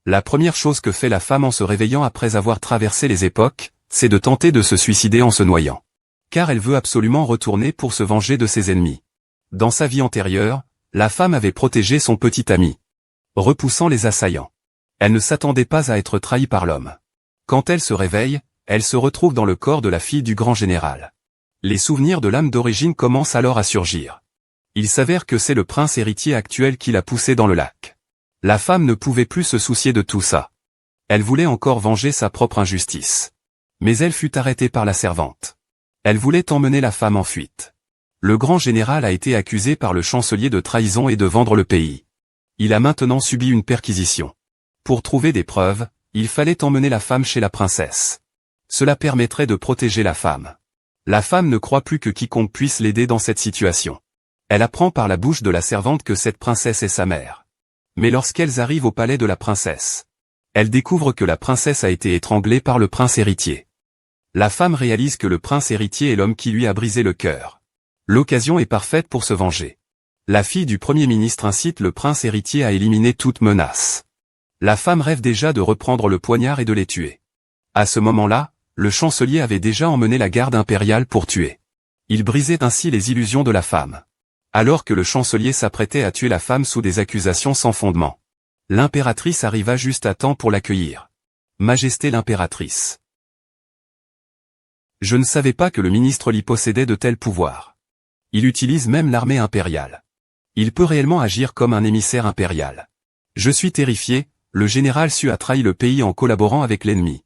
La première chose que fait la femme en se réveillant après avoir traversé les époques, c'est de tenter de se suicider en se noyant. Car elle veut absolument retourner pour se venger de ses ennemis. Dans sa vie antérieure, la femme avait protégé son petit ami, repoussant les assaillants. Elle ne s'attendait pas à être trahie par l'homme. Quand elle se réveille, elle se retrouve dans le corps de la fille du grand général. Les souvenirs de l'âme d'origine commencent alors à surgir. Il s'avère que c'est le prince héritier actuel qui l'a poussé dans le lac. La femme ne pouvait plus se soucier de tout ça. Elle voulait encore venger sa propre injustice. Mais elle fut arrêtée par la servante. Elle voulait emmener la femme en fuite. Le grand général a été accusé par le chancelier de trahison et de vendre le pays. Il a maintenant subi une perquisition. Pour trouver des preuves, il fallait emmener la femme chez la princesse. Cela permettrait de protéger la femme. La femme ne croit plus que quiconque puisse l'aider dans cette situation. Elle apprend par la bouche de la servante que cette princesse est sa mère. Mais lorsqu'elles arrivent au palais de la princesse, elles découvrent que la princesse a été étranglée par le prince héritier. La femme réalise que le prince héritier est l'homme qui lui a brisé le cœur. L'occasion est parfaite pour se venger. La fille du premier ministre incite le prince héritier à éliminer toute menace. La femme rêve déjà de reprendre le poignard et de les tuer. À ce moment-là, le chancelier avait déjà emmené la garde impériale pour tuer. Il brisait ainsi les illusions de la femme. Alors que le chancelier s'apprêtait à tuer la femme sous des accusations sans fondement, l'impératrice arriva juste à temps pour l'accueillir. Majesté l'impératrice. Je ne savais pas que le ministre Li possédait de tels pouvoirs. Il utilise même l'armée impériale. Il peut réellement agir comme un émissaire impérial. Je suis terrifié, le général Su a trahi le pays en collaborant avec l'ennemi.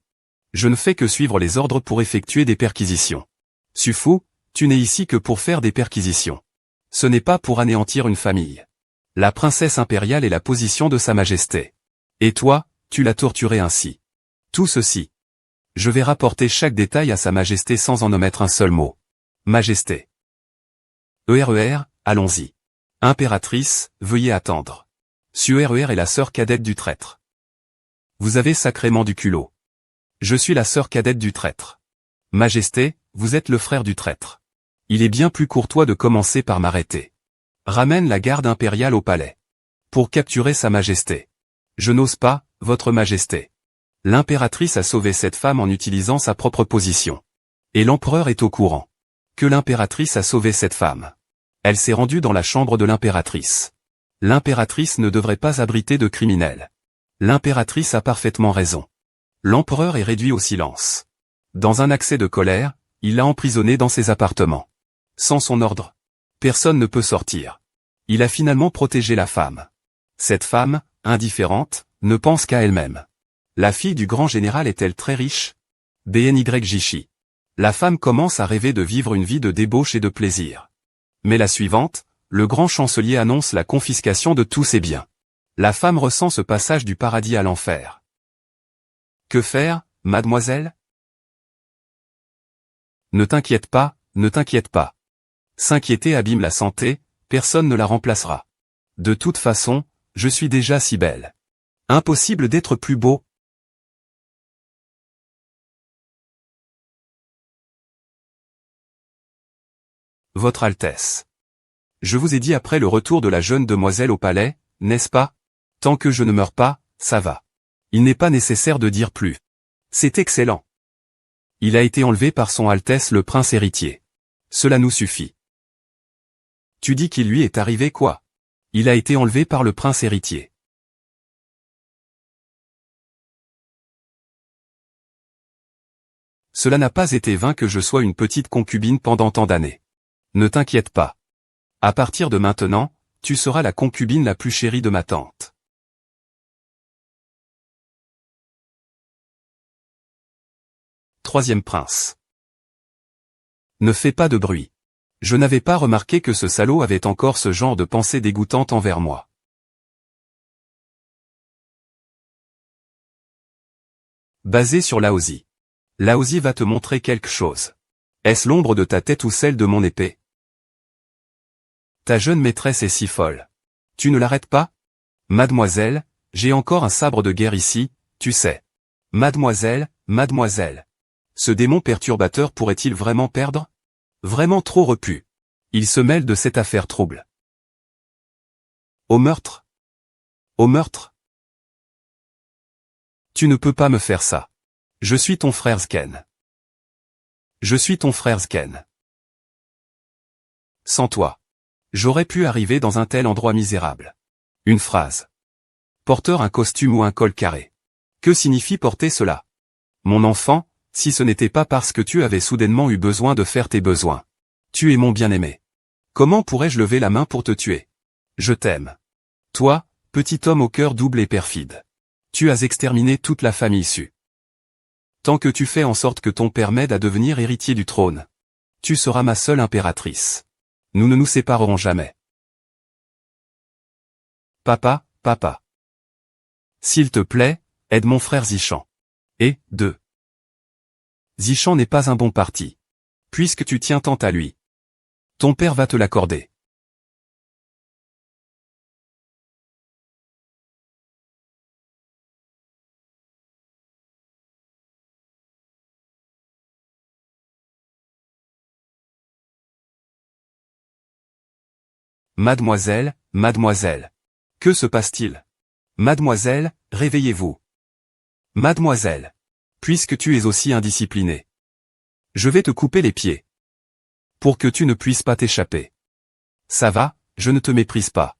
Je ne fais que suivre les ordres pour effectuer des perquisitions. Su Fu, tu n'es ici que pour faire des perquisitions. Ce n'est pas pour anéantir une famille. La princesse impériale est la position de sa majesté. Et toi, tu l'as torturée ainsi. Tout ceci. Je vais rapporter chaque détail à sa majesté sans en omettre un seul mot. Majesté. Allons-y. Impératrice, veuillez attendre. Su est la sœur cadette du traître. Vous avez sacrément du culot. Je suis la sœur cadette du traître. Majesté, vous êtes le frère du traître. Il est bien plus courtois de commencer par m'arrêter. Ramène la garde impériale au palais. Pour capturer sa majesté. Je n'ose pas, votre majesté. L'impératrice a sauvé cette femme en utilisant sa propre position. Et l'empereur est au courant. Que l'impératrice a sauvé cette femme. Elle s'est rendue dans la chambre de l'impératrice. L'impératrice ne devrait pas abriter de criminels. L'impératrice a parfaitement raison. L'empereur est réduit au silence. Dans un accès de colère, il l'a emprisonné dans ses appartements. Sans son ordre, personne ne peut sortir. Il a finalement protégé la femme. Cette femme, indifférente, ne pense qu'à elle-même. La fille du grand général est-elle très riche? BNYJCHI. La femme commence à rêver de vivre une vie de débauche et de plaisir. Mais la suivante, le grand chancelier annonce la confiscation de tous ses biens. La femme ressent ce passage du paradis à l'enfer. Que faire, mademoiselle? Ne t'inquiète pas, ne t'inquiète pas. S'inquiéter abîme la santé, personne ne la remplacera. De toute façon, je suis déjà si belle. Impossible d'être plus beau. Votre Altesse. Je vous ai dit après le retour de la jeune demoiselle au palais, n'est-ce pas? Tant que je ne meurs pas, ça va. Il n'est pas nécessaire de dire plus. C'est excellent. Il a été enlevé par son Altesse le prince héritier. Cela nous suffit. Tu dis qu'il lui est arrivé quoi? Il a été enlevé par le prince héritier. Cela n'a pas été vain que je sois une petite concubine pendant tant d'années. Ne t'inquiète pas. À partir de maintenant, tu seras la concubine la plus chérie de ma tante. Troisième prince. Ne fais pas de bruit. Je n'avais pas remarqué que ce salaud avait encore ce genre de pensée dégoûtante envers moi. Basé sur Laozi. Laozi va te montrer quelque chose. Est-ce l'ombre de ta tête ou celle de mon épée? Ta jeune maîtresse est si folle. Tu ne l'arrêtes pas? Mademoiselle, j'ai encore un sabre de guerre ici, tu sais. Mademoiselle, mademoiselle. Ce démon perturbateur pourrait-il vraiment perdre? Vraiment trop repu. Il se mêle de cette affaire trouble. Au meurtre? Au meurtre? Tu ne peux pas me faire ça. Je suis ton frère Zken. Je suis ton frère Zken. Sans toi, j'aurais pu arriver dans un tel endroit misérable. Une phrase. Porteur un costume ou un col carré. Que signifie porter cela? Mon enfant, si ce n'était pas parce que tu avais soudainement eu besoin de faire tes besoins. Tu es mon bien-aimé. Comment pourrais-je lever la main pour te tuer? Je t'aime. Toi, petit homme au cœur double et perfide. Tu as exterminé toute la famille Su. Tant que tu fais en sorte que ton père m'aide à devenir héritier du trône. Tu seras ma seule impératrice. Nous ne nous séparerons jamais. Papa, papa. S'il te plaît, aide mon frère Zichan. Et, 2. Zichan n'est pas un bon parti. Puisque tu tiens tant à lui. Ton père va te l'accorder. Mademoiselle, mademoiselle. Que se passe-t-il? Mademoiselle, réveillez-vous. Mademoiselle. Puisque tu es aussi indisciplinée. Je vais te couper les pieds. Pour que tu ne puisses pas t'échapper. Ça va, je ne te méprise pas.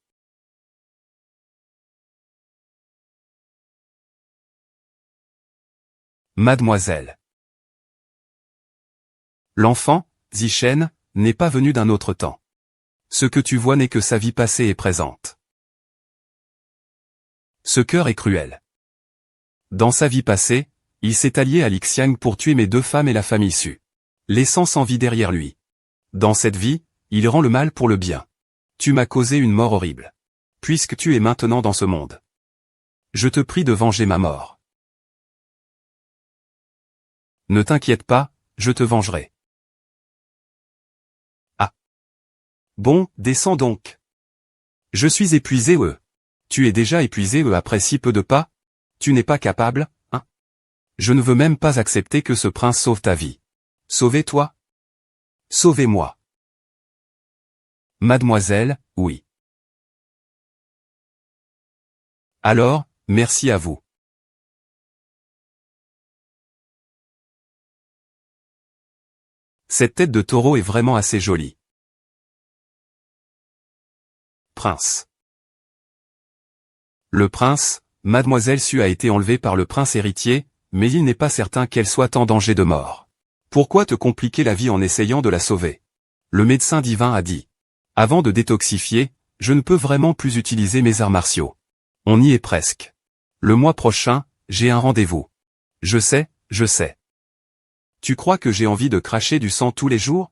Mademoiselle. L'enfant, Zichen, n'est pas venu d'un autre temps. Ce que tu vois n'est que sa vie passée et présente. Ce cœur est cruel. Dans sa vie passée, il s'est allié à Lixiang pour tuer mes 2 femmes et la famille Su. Laissant sans vie derrière lui. Dans cette vie, il rend le mal pour le bien. Tu m'as causé une mort horrible. Puisque tu es maintenant dans ce monde. Je te prie de venger ma mort. Ne t'inquiète pas, je te vengerai. Ah. Bon, descends donc. Je suis épuisé, Tu es déjà épuisé, après si peu de pas? Tu n'es pas capable, hein? Je ne veux même pas accepter que ce prince sauve ta vie. Sauvez-toi? Sauvez-moi. Mademoiselle, oui. Alors, merci à vous. Cette tête de taureau est vraiment assez jolie. Prince. Le prince, Mademoiselle Su a été enlevée par le prince héritier, mais il n'est pas certain qu'elle soit en danger de mort. Pourquoi te compliquer la vie en essayant de la sauver? Le médecin divin a dit. Avant de détoxifier, je ne peux vraiment plus utiliser mes arts martiaux. On y est presque. Le mois prochain, j'ai un rendez-vous. Je sais, je sais. Tu crois que j'ai envie de cracher du sang tous les jours?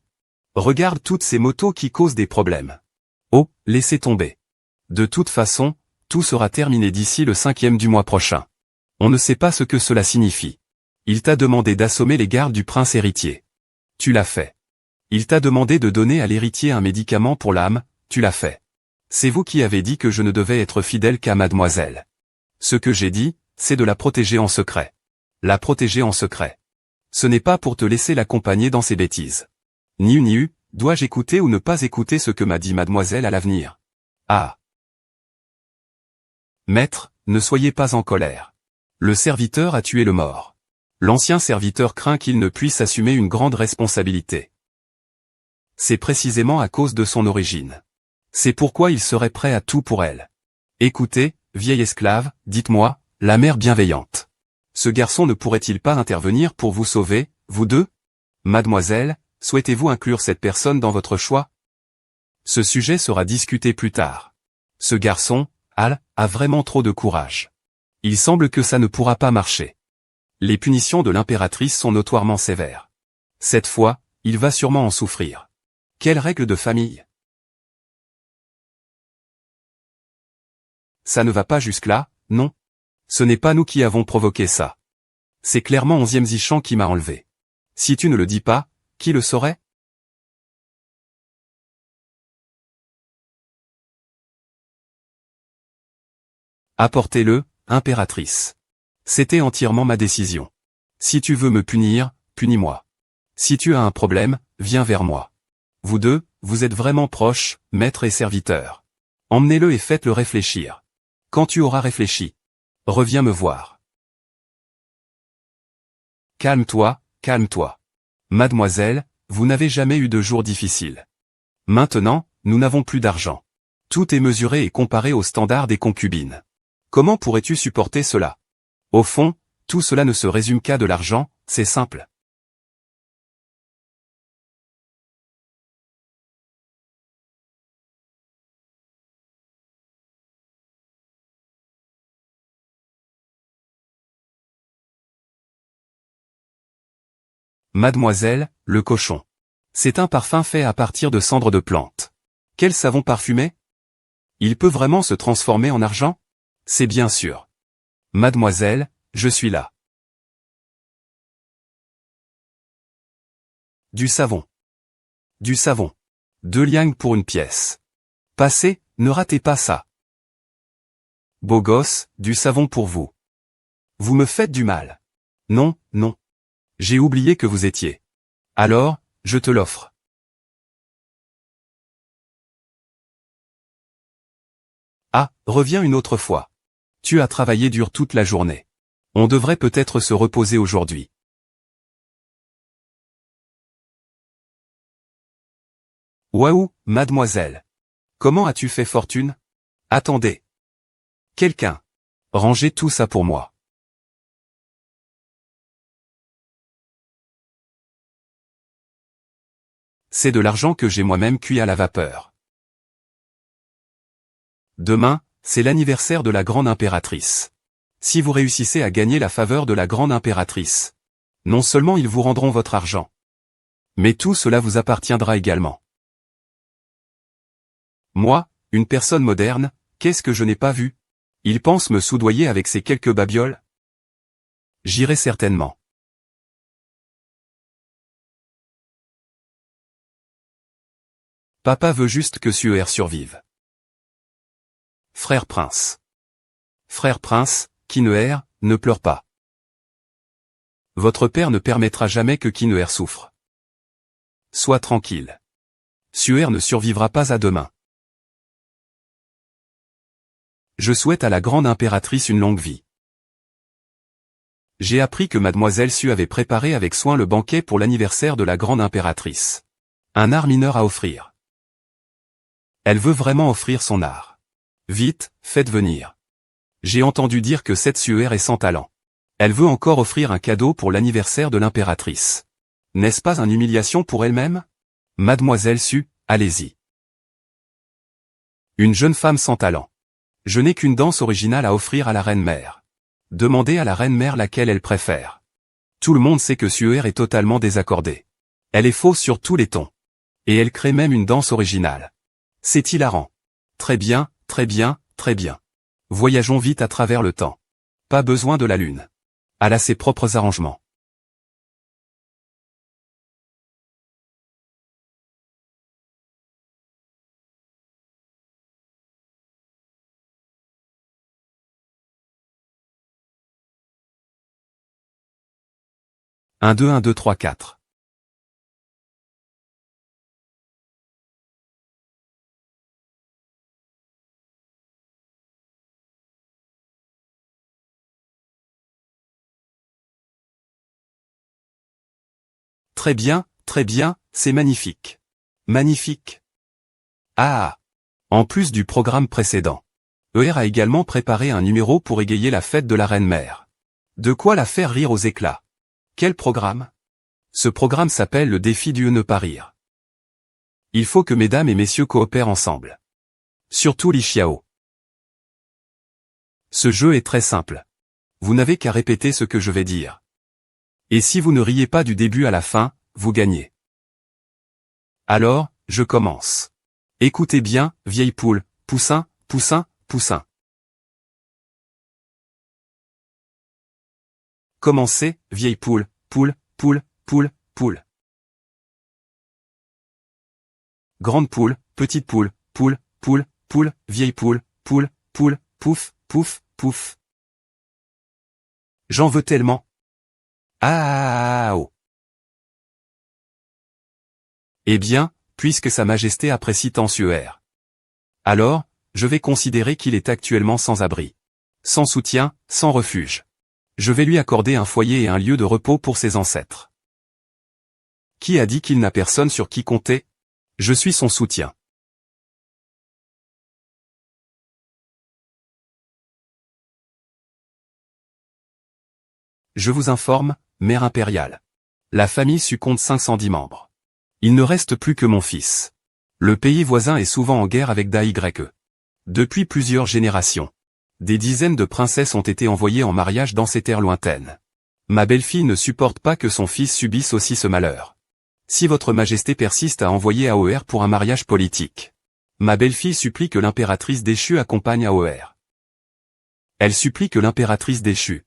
Regarde toutes ces motos qui causent des problèmes. Oh, laissez tomber. De toute façon, tout sera terminé d'ici le 5e du mois prochain. On ne sait pas ce que cela signifie. Il t'a demandé d'assommer les gardes du prince héritier. Tu l'as fait. Il t'a demandé de donner à l'héritier un médicament pour l'âme, tu l'as fait. C'est vous qui avez dit que je ne devais être fidèle qu'à mademoiselle. Ce que j'ai dit, c'est de la protéger en secret. La protéger en secret. Ce n'est pas pour te laisser l'accompagner dans ses bêtises. Ni, dois-je écouter ou ne pas écouter ce que m'a dit mademoiselle à l'avenir? Ah. Maître, ne soyez pas en colère. Le serviteur a tué le mort. L'ancien serviteur craint qu'il ne puisse assumer une grande responsabilité. C'est précisément à cause de son origine. C'est pourquoi il serait prêt à tout pour elle. Écoutez, vieille esclave, dites-moi, la mère bienveillante. Ce garçon ne pourrait-il pas intervenir pour vous sauver, vous deux? Mademoiselle, souhaitez-vous inclure cette personne dans votre choix? Ce sujet sera discuté plus tard. Ce garçon, Al, a vraiment trop de courage. Il semble que ça ne pourra pas marcher. Les punitions de l'impératrice sont notoirement sévères. Cette fois, il va sûrement en souffrir. Quelle règle de famille? Ça ne va pas jusque-là, non? Ce n'est pas nous qui avons provoqué ça. C'est clairement 11e Zichan qui m'a enlevé. Si tu ne le dis pas, qui le saurait? Apportez-le, impératrice. C'était entièrement ma décision. Si tu veux me punir, punis-moi. Si tu as un problème, viens vers moi. Vous deux, vous êtes vraiment proches, maître et serviteur. Emmenez-le et faites-le réfléchir. Quand tu auras réfléchi, reviens me voir. Calme-toi, calme-toi. Mademoiselle, vous n'avez jamais eu de jour difficile. Maintenant, nous n'avons plus d'argent. Tout est mesuré et comparé aux standards des concubines. Comment pourrais-tu supporter cela? Au fond, tout cela ne se résume qu'à de l'argent, c'est simple. Mademoiselle, le cochon. C'est un parfum fait à partir de cendres de plantes. Quel savon parfumé? Il peut vraiment se transformer en argent? C'est bien sûr. Mademoiselle, je suis là. Du savon. Du savon. 2 liang pour une pièce. Passez, ne ratez pas ça. Beau gosse, du savon pour vous. Vous me faites du mal. Non, non. J'ai oublié que vous étiez. Alors, je te l'offre. Ah, reviens une autre fois. Tu as travaillé dur toute la journée. On devrait peut-être se reposer aujourd'hui. Waouh, mademoiselle. Comment as-tu fait fortune? Attendez. Quelqu'un. Rangez tout ça pour moi. C'est de l'argent que j'ai moi-même cuit à la vapeur. Demain, c'est l'anniversaire de la grande impératrice. Si vous réussissez à gagner la faveur de la grande impératrice, non seulement ils vous rendront votre argent, mais tout cela vous appartiendra également. Moi, une personne moderne, qu'est-ce que je n'ai pas vu? Il pense me soudoyer avec ces quelques babioles? J'irai certainement. Papa veut juste que Suer survive. Frère Prince. Frère Prince, Kineer, ne pleure pas. Votre père ne permettra jamais que Kineer souffre. Sois tranquille. Suer ne survivra pas à demain. Je souhaite à la grande impératrice une longue vie. J'ai appris que mademoiselle Su avait préparé avec soin le banquet pour l'anniversaire de la grande impératrice. Un art mineur à offrir. Elle veut vraiment offrir son art. Vite, faites venir. J'ai entendu dire que cette Suer est sans talent. Elle veut encore offrir un cadeau pour l'anniversaire de l'impératrice. N'est-ce pas une humiliation pour elle-même? Mademoiselle Su, allez-y. Une jeune femme sans talent. Je n'ai qu'une danse originale à offrir à la reine-mère. Demandez à la reine-mère laquelle elle préfère. Tout le monde sait que Suer est totalement désaccordée. Elle est fausse sur tous les tons. Et elle crée même une danse originale. C'est hilarant. Très bien, très bien, très bien. Voyageons vite à travers le temps. Pas besoin de la lune. Elle a ses propres arrangements. Un 2 1 2 3 4. Très bien, c'est magnifique. Magnifique. Ah! En plus du programme précédent. ER a également préparé un numéro pour égayer la fête de la reine-mère. De quoi la faire rire aux éclats. Quel programme? Ce programme s'appelle le défi du ne pas rire. Il faut que mesdames et messieurs coopèrent ensemble. Surtout Li Xiao. Ce jeu est très simple. Vous n'avez qu'à répéter ce que je vais dire. Et si vous ne riez pas du début à la fin, vous gagnez. Alors, je commence. Écoutez bien, vieille poule, poussin, poussin, poussin. Commencez, vieille poule, poule, poule, poule, poule. Grande poule, petite poule, poule, poule, poule, vieille poule, poule, poule, pouf, pouf, pouf. J'en veux tellement. Ah oh. Eh bien, puisque Sa Majesté apprécie tant Suer. Alors, je vais considérer qu'il est actuellement sans abri. Sans soutien, sans refuge. Je vais lui accorder un foyer et un lieu de repos pour ses ancêtres. Qui a dit qu'il n'a personne sur qui compter? Je suis son soutien. Je vous informe, mère impériale. La famille Su compte 510 membres. Il ne reste plus que mon fils. Le pays voisin est souvent en guerre avec d'AYE. Depuis plusieurs générations, des dizaines de princesses ont été envoyées en mariage dans ces terres lointaines. Ma belle-fille ne supporte pas que son fils subisse aussi ce malheur. Si votre majesté persiste à envoyer AOR pour un mariage politique, ma belle-fille supplie que l'impératrice déchue accompagne AOR. Elle supplie que l'impératrice déchue.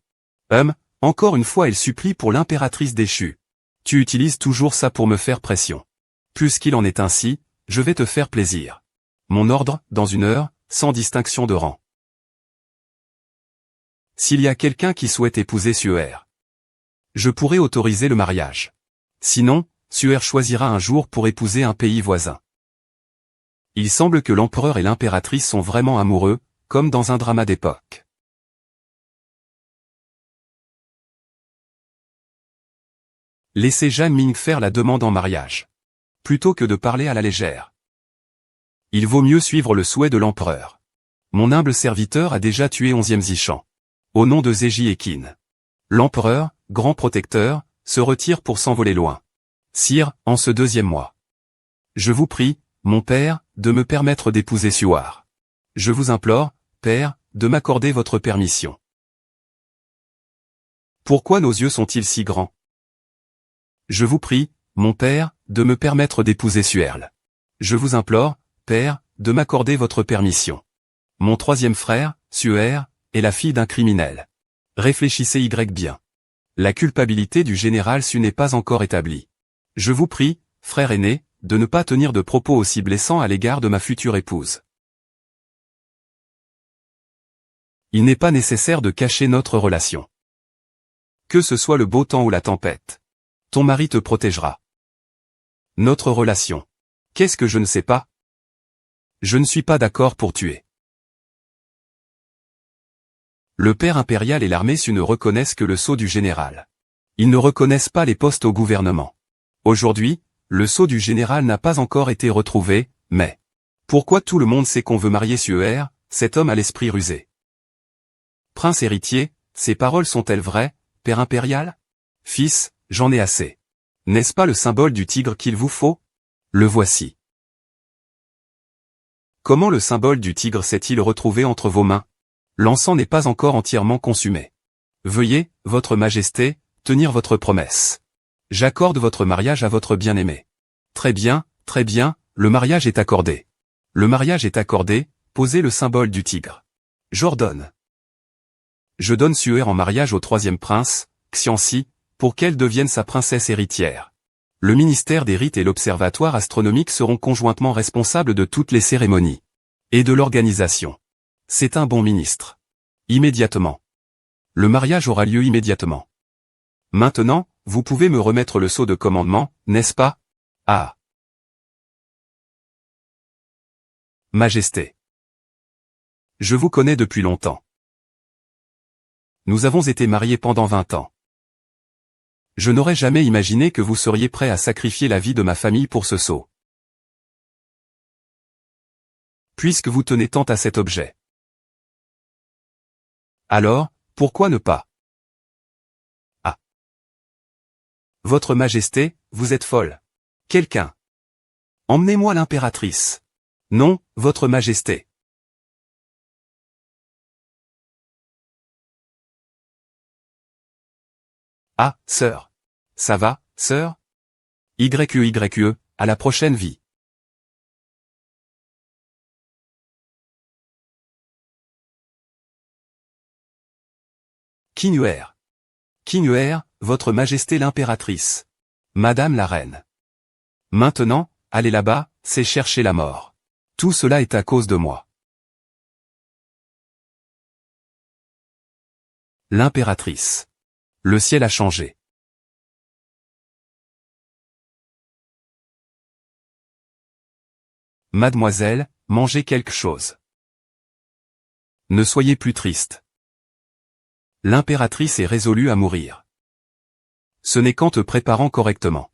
Encore une fois elle supplie pour l'impératrice déchue. Tu utilises toujours ça pour me faire pression. Puisqu'il en est ainsi, je vais te faire plaisir. Mon ordre, dans 1 heure, sans distinction de rang. S'il y a quelqu'un qui souhaite épouser Suer, je pourrai autoriser le mariage. Sinon, Suer choisira un jour pour épouser un pays voisin. Il semble que l'empereur et l'impératrice sont vraiment amoureux, comme dans un drama d'époque. Laissez Jeanne Ming faire la demande en mariage. Plutôt que de parler à la légère. Il vaut mieux suivre le souhait de l'empereur. Mon humble serviteur a déjà tué 11e Zichan. Au nom de Zéji et Qin. L'empereur, grand protecteur, se retire pour s'envoler loin. Sire, en ce 2e mois. Je vous prie, mon père, de me permettre d'épouser Suar. Je vous implore, père, de m'accorder votre permission. Pourquoi nos yeux sont-ils si grands? Je vous prie, mon père, de me permettre d'épouser Suerle. Je vous implore, père, de m'accorder votre permission. Mon 3e frère, Suer, est la fille d'un criminel. Réfléchissez bien. La culpabilité du général Su n'est pas encore établie. Je vous prie, frère aîné, de ne pas tenir de propos aussi blessants à l'égard de ma future épouse. Il n'est pas nécessaire de cacher notre relation. Que ce soit le beau temps ou la tempête. Ton mari te protégera. Notre relation. Qu'est-ce que je ne sais pas? Je ne suis pas d'accord pour tuer. Le père impérial et l'armée Su ne reconnaissent que le sceau du général. Ils ne reconnaissent pas les postes au gouvernement. Aujourd'hui, le sceau du général n'a pas encore été retrouvé, mais... Pourquoi tout le monde sait qu'on veut marier Suer, cet homme à l'esprit rusé? Prince héritier, ces paroles sont-elles vraies, père impérial? Fils, j'en ai assez. N'est-ce pas le symbole du tigre qu'il vous faut? Le voici. Comment le symbole du tigre s'est-il retrouvé entre vos mains? L'encens n'est pas encore entièrement consumé. Veuillez, votre majesté, tenir votre promesse. J'accorde votre mariage à votre bien-aimé. Très bien, le mariage est accordé. Le mariage est accordé, posez le symbole du tigre. J'ordonne. Je donne Suer en mariage au 3e prince, Xianxi, pour qu'elle devienne sa princesse héritière. Le ministère des rites et l'observatoire astronomique seront conjointement responsables de toutes les cérémonies. Et de l'organisation. C'est un bon ministre. Immédiatement. Le mariage aura lieu immédiatement. Maintenant, vous pouvez me remettre le sceau de commandement, n'est-ce pas? Ah. Majesté. Je vous connais depuis longtemps. Nous avons été mariés pendant 20 ans. Je n'aurais jamais imaginé que vous seriez prêt à sacrifier la vie de ma famille pour ce sceau. Puisque vous tenez tant à cet objet. Alors, pourquoi ne pas? Ah. Votre Majesté, vous êtes folle. Quelqu'un. Emmenez-moi l'impératrice. Non, Votre Majesté. Ah, sœur. Ça va, sœur? YE, à la prochaine vie. Qin, Votre Majesté l'impératrice. Madame la reine. Maintenant, allez là-bas, c'est chercher la mort. Tout cela est à cause de moi. L'impératrice. Le ciel a changé. Mademoiselle, mangez quelque chose. Ne soyez plus triste. L'impératrice est résolue à mourir. Ce n'est qu'en te préparant correctement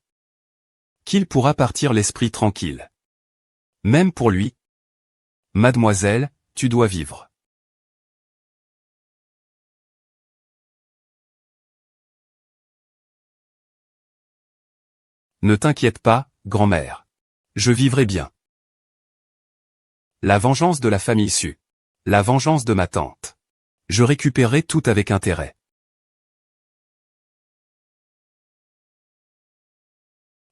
qu'il pourra partir l'esprit tranquille. Même pour lui. Mademoiselle, tu dois vivre. Ne t'inquiète pas, grand-mère. Je vivrai bien. La vengeance de la famille Su. La vengeance de ma tante. Je récupérerai tout avec intérêt.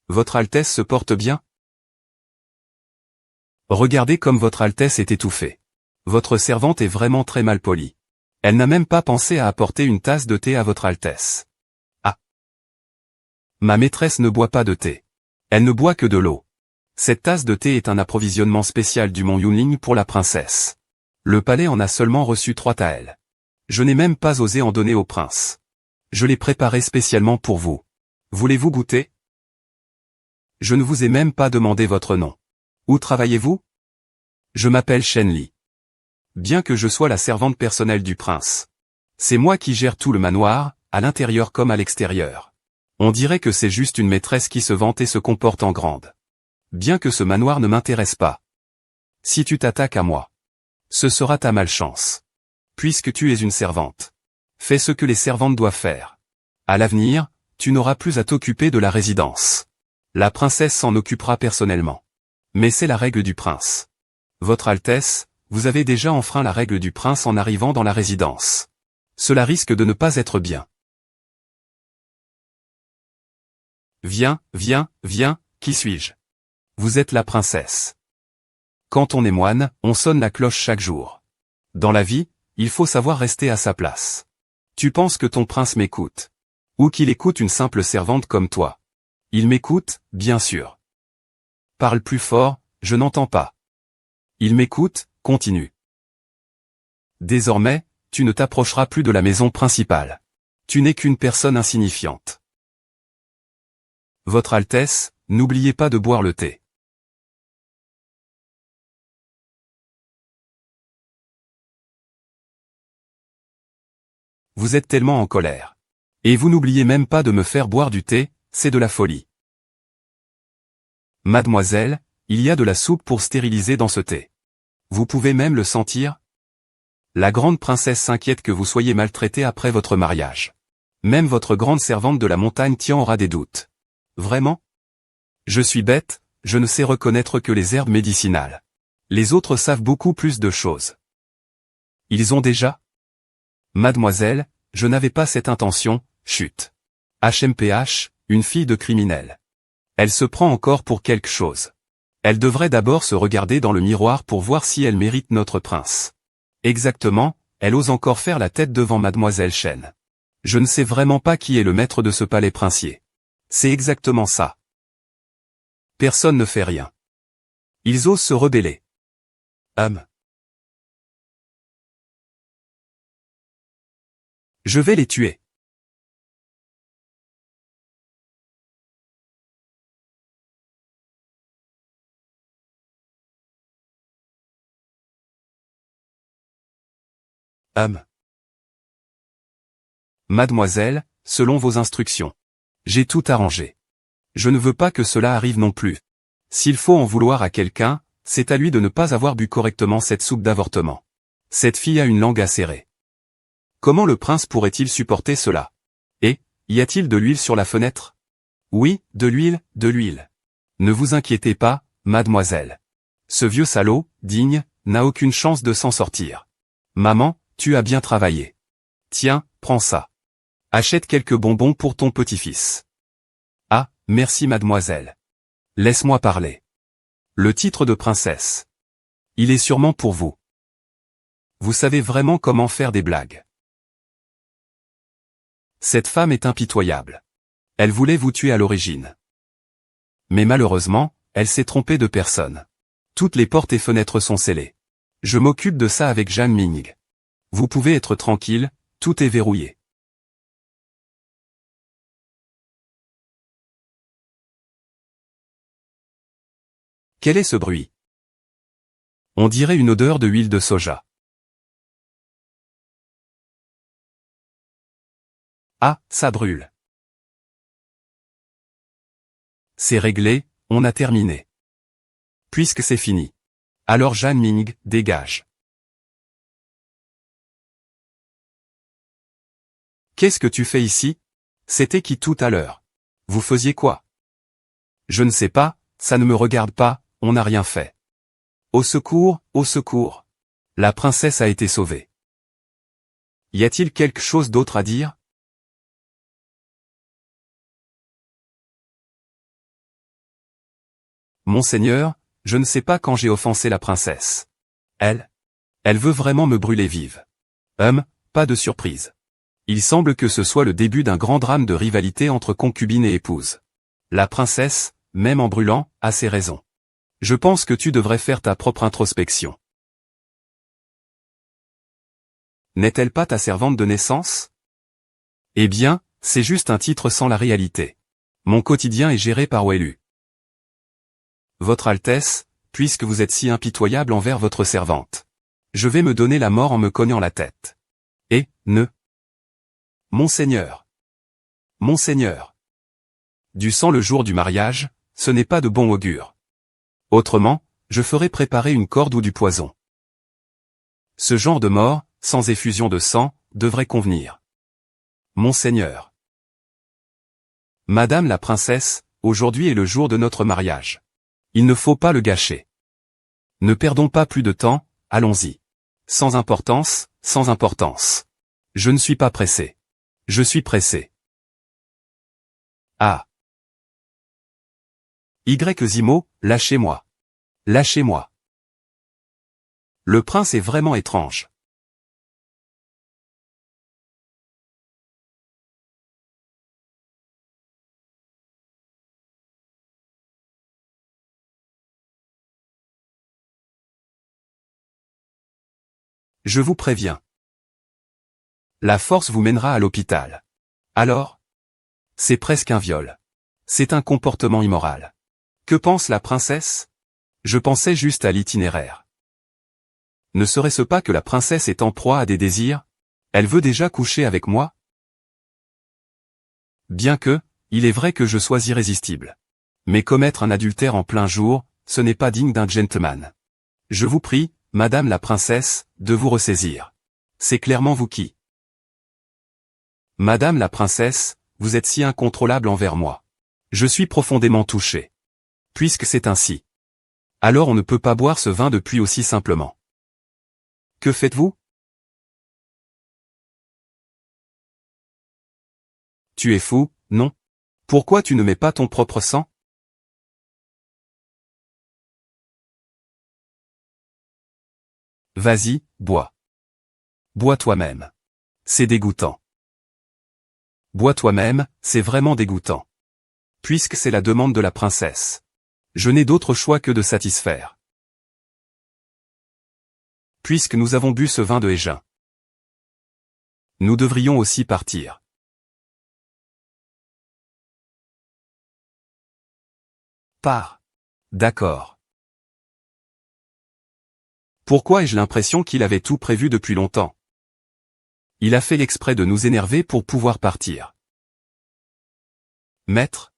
Votre Altesse se porte bien? Regardez comme votre Altesse est étouffée. Votre servante est vraiment très mal polie. Elle n'a même pas pensé à apporter une tasse de thé à votre Altesse. Ah! Ma maîtresse ne boit pas de thé. Elle ne boit que de l'eau. Cette tasse de thé est un approvisionnement spécial du mont Yunling pour la princesse. Le palais en a seulement reçu 3 taels. Je n'ai même pas osé en donner au prince. Je l'ai préparé spécialement pour vous. Voulez-vous goûter? Je ne vous ai même pas demandé votre nom. Où travaillez-vous? Je m'appelle Shen Li. Bien que je sois la servante personnelle du prince. C'est moi qui gère tout le manoir, à l'intérieur comme à l'extérieur. On dirait que c'est juste une maîtresse qui se vante et se comporte en grande. Bien que ce manoir ne m'intéresse pas. Si tu t'attaques à moi, ce sera ta malchance. Puisque tu es une servante. Fais ce que les servantes doivent faire. À l'avenir, tu n'auras plus à t'occuper de la résidence. La princesse s'en occupera personnellement. Mais c'est la règle du prince. Votre Altesse, vous avez déjà enfreint la règle du prince en arrivant dans la résidence. Cela risque de ne pas être bien. Viens, viens, viens, qui suis-je? Vous êtes la princesse. Quand on est moine, on sonne la cloche chaque jour. Dans la vie, il faut savoir rester à sa place. Tu penses que ton prince m'écoute? Ou qu'il écoute une simple servante comme toi? Il m'écoute, bien sûr. Parle plus fort, je n'entends pas. Il m'écoute, continue. Désormais, tu ne t'approcheras plus de la maison principale. Tu n'es qu'une personne insignifiante. Votre Altesse, n'oubliez pas de boire le thé. Vous êtes tellement en colère. Et vous n'oubliez même pas de me faire boire du thé, c'est de la folie. Mademoiselle, il y a de la soupe pour stériliser dans ce thé. Vous pouvez même le sentir? La grande princesse s'inquiète que vous soyez maltraité après votre mariage. Même votre grande servante de la montagne Tian aura des doutes. Vraiment? Je suis bête, je ne sais reconnaître que les herbes médicinales. Les autres savent beaucoup plus de choses. Ils ont déjà? Mademoiselle, je n'avais pas cette intention, chut. HMPH, une fille de criminel. Elle se prend encore pour quelque chose. Elle devrait d'abord se regarder dans le miroir pour voir si elle mérite notre prince. Exactement, elle ose encore faire la tête devant Mademoiselle Shen. Je ne sais vraiment pas qui est le maître de ce palais princier. C'est exactement ça. Personne ne fait rien. Ils osent se rebeller. Je vais les tuer. Mademoiselle, selon vos instructions. J'ai tout arrangé. Je ne veux pas que cela arrive non plus. S'il faut en vouloir à quelqu'un, c'est à lui de ne pas avoir bu correctement cette soupe d'avortement. Cette fille a une langue acérée. Comment le prince pourrait-il supporter cela? Et, y a-t-il de l'huile sur la fenêtre? Oui, de l'huile, de l'huile. Ne vous inquiétez pas, mademoiselle. Ce vieux salaud, digne, n'a aucune chance de s'en sortir. Maman, tu as bien travaillé. Tiens, prends ça. Achète quelques bonbons pour ton petit-fils. Ah, merci mademoiselle. Laisse-moi parler. Le titre de princesse. Il est sûrement pour vous. Vous savez vraiment comment faire des blagues. Cette femme est impitoyable. Elle voulait vous tuer à l'origine. Mais malheureusement, elle s'est trompée de personne. Toutes les portes et fenêtres sont scellées. Je m'occupe de ça avec Jeanne Ming. Vous pouvez être tranquille, tout est verrouillé. Quel est ce bruit? On dirait une odeur de huile de soja. Ah, ça brûle. C'est réglé, on a terminé. Puisque c'est fini. Alors Jeanne Ming, dégage. Qu'est-ce que tu fais ici? C'était qui tout à l'heure? Vous faisiez quoi? Je ne sais pas, ça ne me regarde pas, on n'a rien fait. Au secours, au secours. La princesse a été sauvée. Y a-t-il quelque chose d'autre à dire? Monseigneur, je ne sais pas quand j'ai offensé la princesse. Elle veut vraiment me brûler vive. Pas de surprise. Il semble que ce soit le début d'un grand drame de rivalité entre concubine et épouse. La princesse, même en brûlant, a ses raisons. Je pense que tu devrais faire ta propre introspection. N'est-elle pas ta servante de naissance? Eh bien, c'est juste un titre sans la réalité. Mon quotidien est géré par Welu. Votre Altesse, puisque vous êtes si impitoyable envers votre servante. Je vais me donner la mort en me cognant la tête. Et, ne. Monseigneur. Monseigneur. Du sang le jour du mariage, ce n'est pas de bon augure. Autrement, je ferai préparer une corde ou du poison. Ce genre de mort, sans effusion de sang, devrait convenir. Monseigneur. Madame la princesse, aujourd'hui est le jour de notre mariage. Il ne faut pas le gâcher. Ne perdons pas plus de temps, allons-y. Sans importance, sans importance. Je ne suis pas pressé. Je suis pressé. Ah. Y. Zimo, lâchez-moi. Lâchez-moi. Le prince est vraiment étrange. Je vous préviens. La force vous mènera à l'hôpital. Alors? C'est presque un viol. C'est un comportement immoral. Que pense la princesse? Je pensais juste à l'itinéraire. Ne serait-ce pas que la princesse est en proie à des désirs? Elle veut déjà coucher avec moi? Bien que, il est vrai que je sois irrésistible. Mais commettre un adultère en plein jour, ce n'est pas digne d'un gentleman. Je vous prie, Madame la princesse, de vous ressaisir. C'est clairement vous qui. Madame la princesse, vous êtes si incontrôlable envers moi. Je suis profondément touché. Puisque c'est ainsi. Alors on ne peut pas boire ce vin depuis aussi simplement. Que faites-vous? Tu es fou, non? Pourquoi tu ne mets pas ton propre sang? Vas-y, bois. Bois toi-même. C'est dégoûtant. Bois toi-même, c'est vraiment dégoûtant. Puisque c'est la demande de la princesse. Je n'ai d'autre choix que de satisfaire. Puisque nous avons bu ce vin de Hégin. Nous devrions aussi partir. Pars. D'accord. Pourquoi ai-je l'impression qu'il avait tout prévu depuis longtemps? Il a fait exprès de nous énerver pour pouvoir partir. Maître?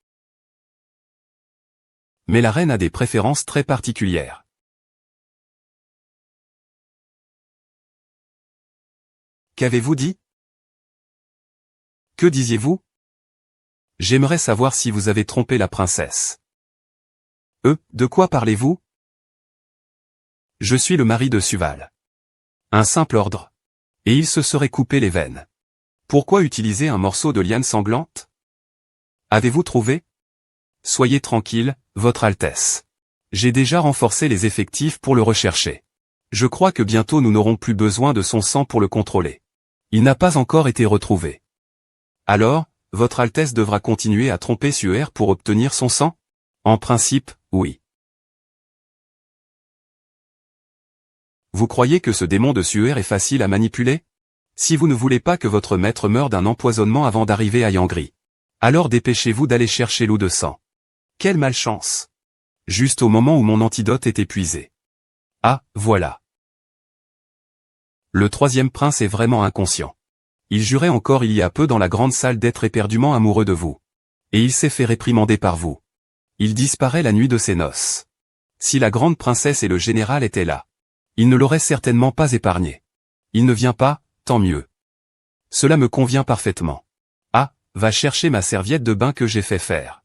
Mais la reine a des préférences très particulières. Qu'avez-vous dit? Que disiez-vous? J'aimerais savoir si vous avez trompé la princesse. De quoi parlez-vous? Je suis le mari de Suval. Un simple ordre. Et il se serait coupé les veines. Pourquoi utiliser un morceau de liane sanglante? Avez-vous trouvé? Soyez tranquille, Votre Altesse. J'ai déjà renforcé les effectifs pour le rechercher. Je crois que bientôt nous n'aurons plus besoin de son sang pour le contrôler. Il n'a pas encore été retrouvé. Alors, Votre Altesse devra continuer à tromper Suer pour obtenir son sang? En principe, oui. Vous croyez que ce démon de Suer est facile à manipuler? Si vous ne voulez pas que votre maître meure d'un empoisonnement avant d'arriver à Yangri, alors dépêchez-vous d'aller chercher l'eau de sang. Quelle malchance! Juste au moment où mon antidote est épuisé. Ah, voilà. Le troisième prince est vraiment inconscient. Il jurait encore il y a peu dans la grande salle d'être éperdument amoureux de vous. Et il s'est fait réprimander par vous. Il disparaît la nuit de ses noces. Si la grande princesse et le général étaient là, il ne l'aurait certainement pas épargné. Il ne vient pas, tant mieux. Cela me convient parfaitement. Ah, va chercher ma serviette de bain que j'ai fait faire.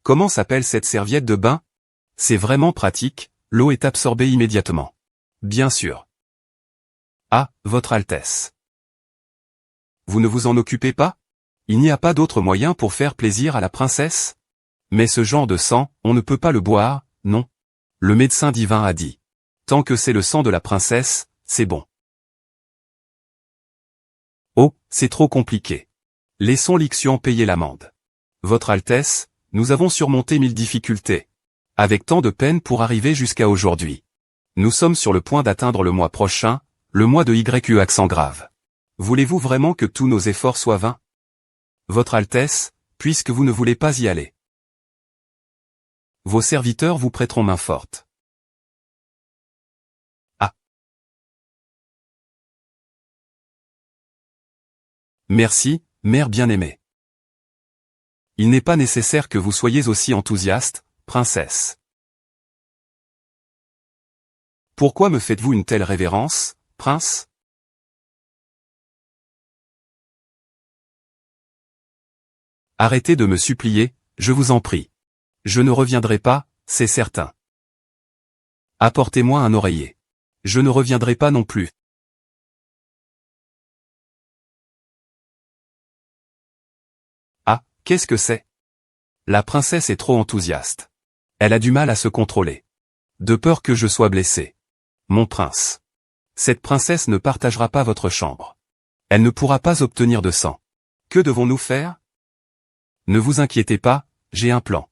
Comment s'appelle cette serviette de bain? C'est vraiment pratique, l'eau est absorbée immédiatement. Bien sûr. Ah, Votre Altesse. Vous ne vous en occupez pas? Il n'y a pas d'autre moyen pour faire plaisir à la princesse? Mais ce genre de sang, on ne peut pas le boire, non? Le médecin divin a dit. Tant que c'est le sang de la princesse, c'est bon. Oh, c'est trop compliqué. Laissons l'Ixion payer l'amende. Votre Altesse, nous avons surmonté 1000 difficultés. Avec tant de peine pour arriver jusqu'à aujourd'hui. Nous sommes sur le point d'atteindre le mois prochain, le mois de YU accent grave. Voulez-vous vraiment que tous nos efforts soient vains? Votre Altesse, puisque vous ne voulez pas y aller. Vos serviteurs vous prêteront main forte. Ah. Merci, mère bien-aimée. Il n'est pas nécessaire que vous soyez aussi enthousiaste, princesse. Pourquoi me faites-vous une telle révérence, prince? Arrêtez de me supplier, je vous en prie. Je ne reviendrai pas, c'est certain. Apportez-moi un oreiller. Je ne reviendrai pas non plus. Ah, qu'est-ce que c'est? La princesse est trop enthousiaste. Elle a du mal à se contrôler. De peur que je sois blessé. Mon prince. Cette princesse ne partagera pas votre chambre. Elle ne pourra pas obtenir de sang. Que devons-nous faire? Ne vous inquiétez pas, j'ai un plan.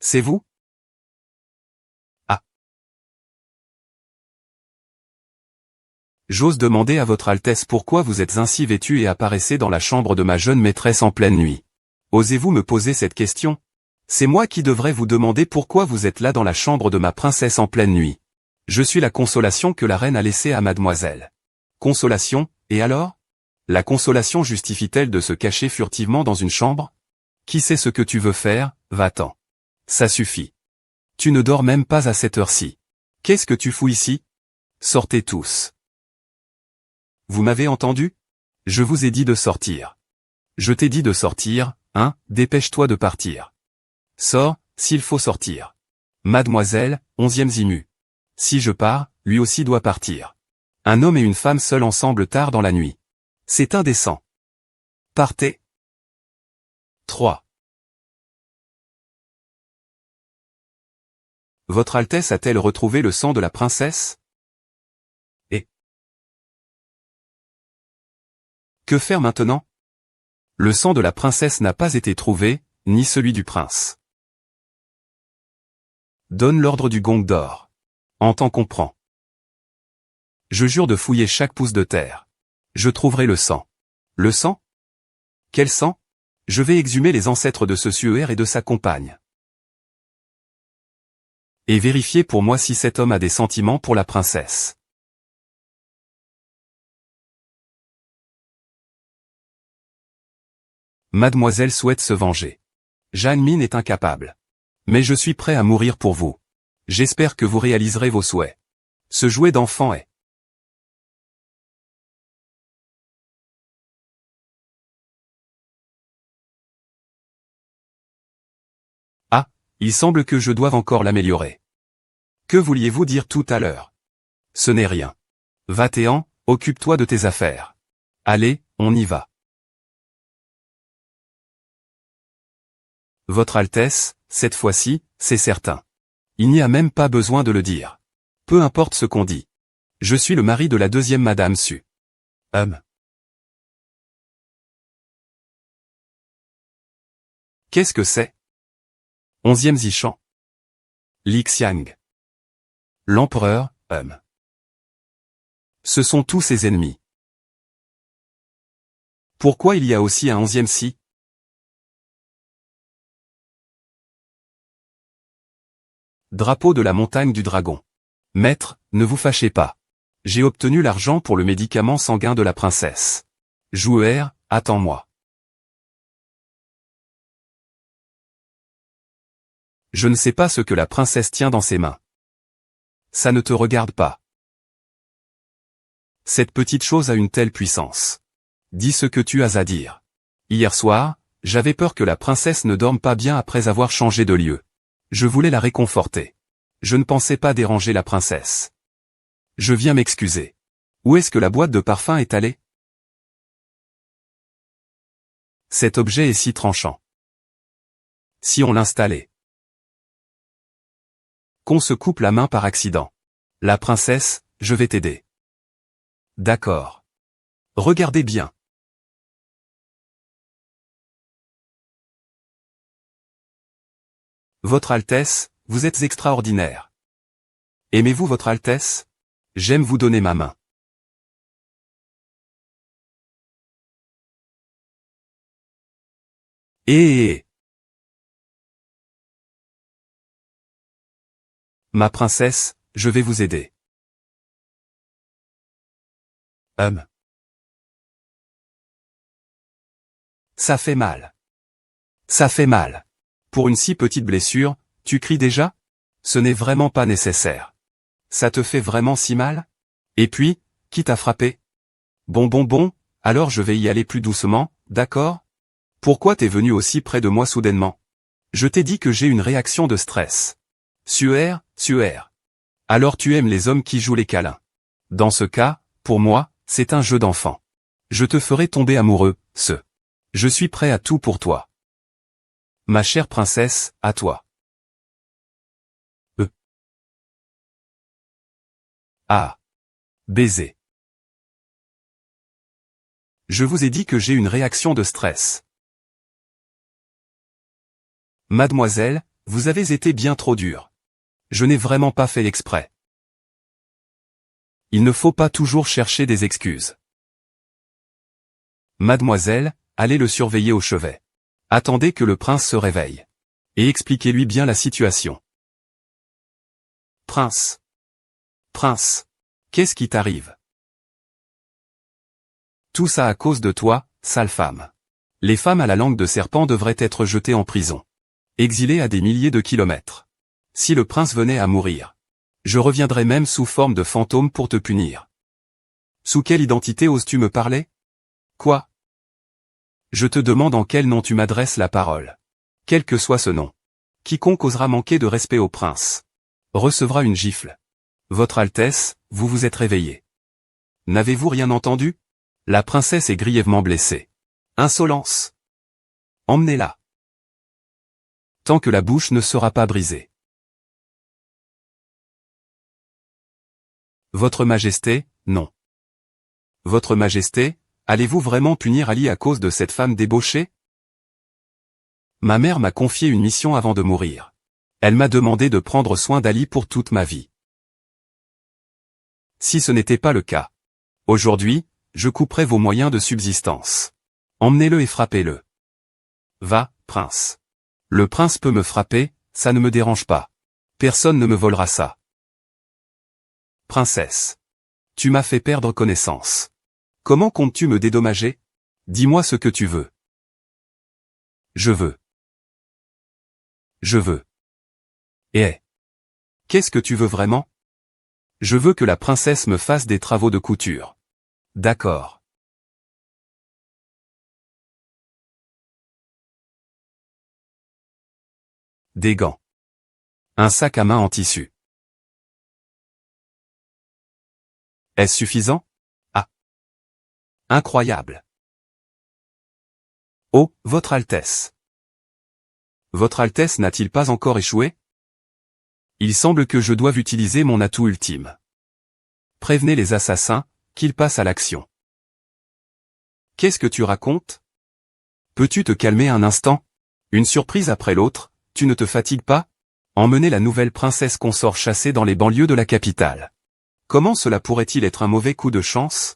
C'est vous? Ah. J'ose demander à votre Altesse pourquoi vous êtes ainsi vêtu et apparaissez dans la chambre de ma jeune maîtresse en pleine nuit. Osez-vous me poser cette question? C'est moi qui devrais vous demander pourquoi vous êtes là dans la chambre de ma princesse en pleine nuit. Je suis la consolation que la reine a laissée à mademoiselle. Consolation, et alors? La consolation justifie-t-elle de se cacher furtivement dans une chambre? Qui sait ce que tu veux faire, va-t'en. Ça suffit. Tu ne dors même pas à cette heure-ci. Qu'est-ce que tu fous ici? Sortez tous. Vous m'avez entendu? Je vous ai dit de sortir. Je t'ai dit de sortir, hein, dépêche-toi de partir. Sors, s'il faut sortir. Mademoiselle, 11e Zimu. Si je pars, lui aussi doit partir. Un homme et une femme seuls ensemble tard dans la nuit. C'est indécent. Partez. 3. Votre Altesse a-t-elle retrouvé le sang de la princesse? Et que faire maintenant? Le sang de la princesse n'a pas été trouvé, ni celui du prince. Donne l'ordre du gong d'or. Entends comprend. Je jure de fouiller chaque pouce de terre. Je trouverai le sang. Le sang? Quel sang? Je vais exhumer les ancêtres de ce Suer et de sa compagne. Et vérifier pour moi si cet homme a des sentiments pour la princesse. Mademoiselle souhaite se venger. Jeanne Mine est incapable. Mais je suis prêt à mourir pour vous. J'espère que vous réaliserez vos souhaits. Ce jouet d'enfant est... Ah, il semble que je doive encore l'améliorer. Que vouliez-vous dire tout à l'heure? Ce n'est rien. Va-t'en, occupe-toi de tes affaires. Allez, on y va. Votre Altesse, cette fois-ci, c'est certain. Il n'y a même pas besoin de le dire. Peu importe ce qu'on dit. Je suis le mari de la deuxième Madame Su. Qu'est-ce que c'est? 11e Zichan. Li Xiang. L'empereur, Ce sont tous ses ennemis. Pourquoi il y a aussi un 11e si? Drapeau de la montagne du dragon. Maître, ne vous fâchez pas. J'ai obtenu l'argent pour le médicament sanguin de la princesse. Joueur, attends-moi. Je ne sais pas ce que la princesse tient dans ses mains. Ça ne te regarde pas. Cette petite chose a une telle puissance. Dis ce que tu as à dire. Hier soir, j'avais peur que la princesse ne dorme pas bien après avoir changé de lieu. Je voulais la réconforter. Je ne pensais pas déranger la princesse. Je viens m'excuser. Où est-ce que la boîte de parfum est allée? Cet objet est si tranchant. Si on l'installait. Qu'on se coupe la main par accident. La princesse, je vais t'aider. D'accord. Regardez bien. Votre Altesse, vous êtes extraordinaire. Aimez-vous Votre Altesse? J'aime vous donner ma main. Ma princesse, je vais vous aider. Ça fait mal. Ça fait mal. Pour une si petite blessure, tu cries déjà? Ce n'est vraiment pas nécessaire. Ça te fait vraiment si mal? Et puis, qui t'a frappé? Bon, alors je vais y aller plus doucement, d'accord? Pourquoi t'es venu aussi près de moi soudainement? Je t'ai dit que j'ai une réaction de stress. Suaire. Alors tu aimes les hommes qui jouent les câlins. Dans ce cas, pour moi, c'est un jeu d'enfant. Je te ferai tomber amoureux, Je suis prêt à tout pour toi. Ma chère princesse, à toi. Ah. Baiser. Je vous ai dit que j'ai une réaction de stress. Mademoiselle, vous avez été bien trop dure. Je n'ai vraiment pas fait exprès. Il ne faut pas toujours chercher des excuses. Mademoiselle, allez le surveiller au chevet. Attendez que le prince se réveille. Et expliquez-lui bien la situation. Prince. Qu'est-ce qui t'arrive? Tout ça à cause de toi, sale femme. Les femmes à la langue de serpent devraient être jetées en prison. Exilées à des milliers de kilomètres. Si le prince venait à mourir, je reviendrais même sous forme de fantôme pour te punir. Sous quelle identité oses-tu me parler? Quoi? Je te demande en quel nom tu m'adresses la parole. Quel que soit ce nom. Quiconque osera manquer de respect au prince recevra une gifle. Votre Altesse, vous vous êtes réveillée. N'avez-vous rien entendu? La princesse est grièvement blessée. Insolence! Emmenez-la. Tant que la bouche ne sera pas brisée. Votre Majesté, non. Votre Majesté, allez-vous vraiment punir Ali à cause de cette femme débauchée? Ma mère m'a confié une mission avant de mourir. Elle m'a demandé de prendre soin d'Ali pour toute ma vie. Si ce n'était pas le cas. Aujourd'hui, je couperai vos moyens de subsistance. Emmenez-le et frappez-le. Va, prince. Le prince peut me frapper, ça ne me dérange pas. Personne ne me volera ça. Princesse. Tu m'as fait perdre connaissance. Comment comptes-tu me dédommager? Dis-moi ce que tu veux. Je veux. Qu'est-ce que tu veux vraiment? Je veux que la princesse me fasse des travaux de couture. D'accord. Des gants. Un sac à main en tissu. Est-ce suffisant? Ah. Incroyable. Oh, Votre Altesse. Votre Altesse n'a-t-il pas encore échoué? Il semble que je doive utiliser mon atout ultime. Prévenez les assassins, qu'ils passent à l'action. Qu'est-ce que tu racontes? Peux-tu te calmer un instant? Une surprise après l'autre, tu ne te fatigues pas? Emmenez la nouvelle princesse consort chasser dans les banlieues de la capitale. Comment cela pourrait-il être un mauvais coup de chance?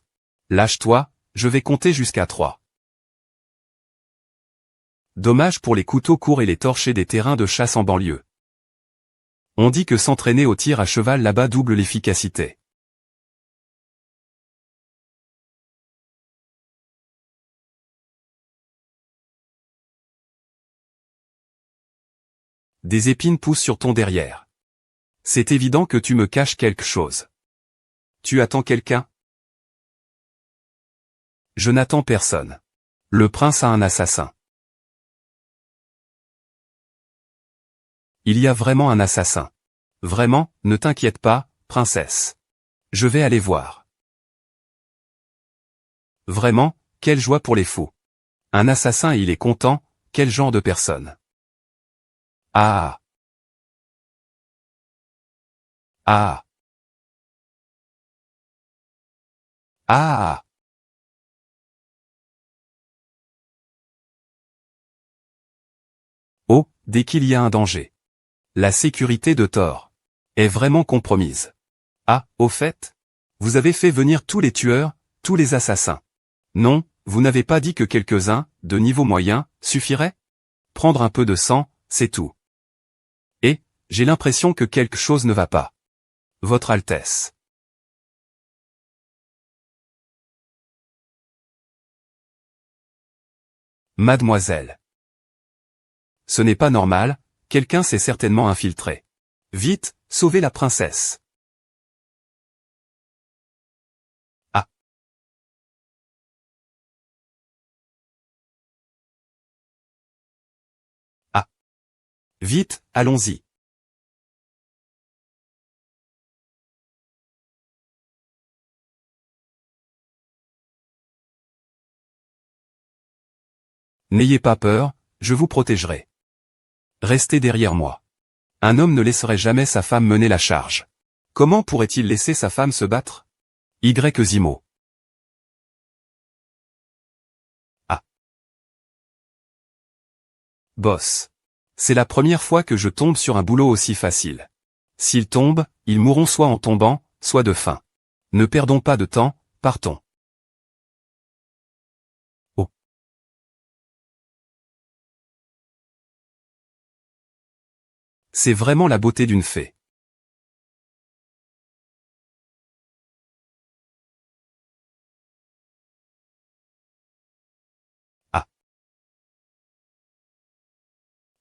Lâche-toi, je vais compter jusqu'à 3. Dommage pour les couteaux courts et les torchers des terrains de chasse en banlieue. On dit que s'entraîner au tir à cheval là-bas double l'efficacité. Des épines poussent sur ton derrière. C'est évident que tu me caches quelque chose. Tu attends quelqu'un? Je n'attends personne. Le prince a un assassin. Il y a vraiment un assassin. Vraiment, ne t'inquiète pas, princesse. Je vais aller voir. Vraiment, quelle joie pour les fous. Un assassin et il est content, quel genre de personne? Ah. Ah. Ah. Oh, dès qu'il y a un danger. La sécurité de Thor est vraiment compromise. Ah, au fait? Vous avez fait venir tous les tueurs, tous les assassins. Non, vous n'avez pas dit que quelques-uns, de niveau moyen, suffiraient? Prendre un peu de sang, c'est tout. Et, j'ai l'impression que quelque chose ne va pas. Votre Altesse. Mademoiselle. Ce n'est pas normal, quelqu'un s'est certainement infiltré. Vite, sauvez la princesse. Ah. Ah. Vite, allons-y. N'ayez pas peur, je vous protégerai. Restez derrière moi. Un homme ne laisserait jamais sa femme mener la charge. Comment pourrait-il laisser sa femme se battre? Zimo. Ah. Boss. C'est la première fois que je tombe sur un boulot aussi facile. S'ils tombent, ils mourront soit en tombant, soit de faim. Ne perdons pas de temps, partons. Oh. C'est vraiment la beauté d'une fée. Ah.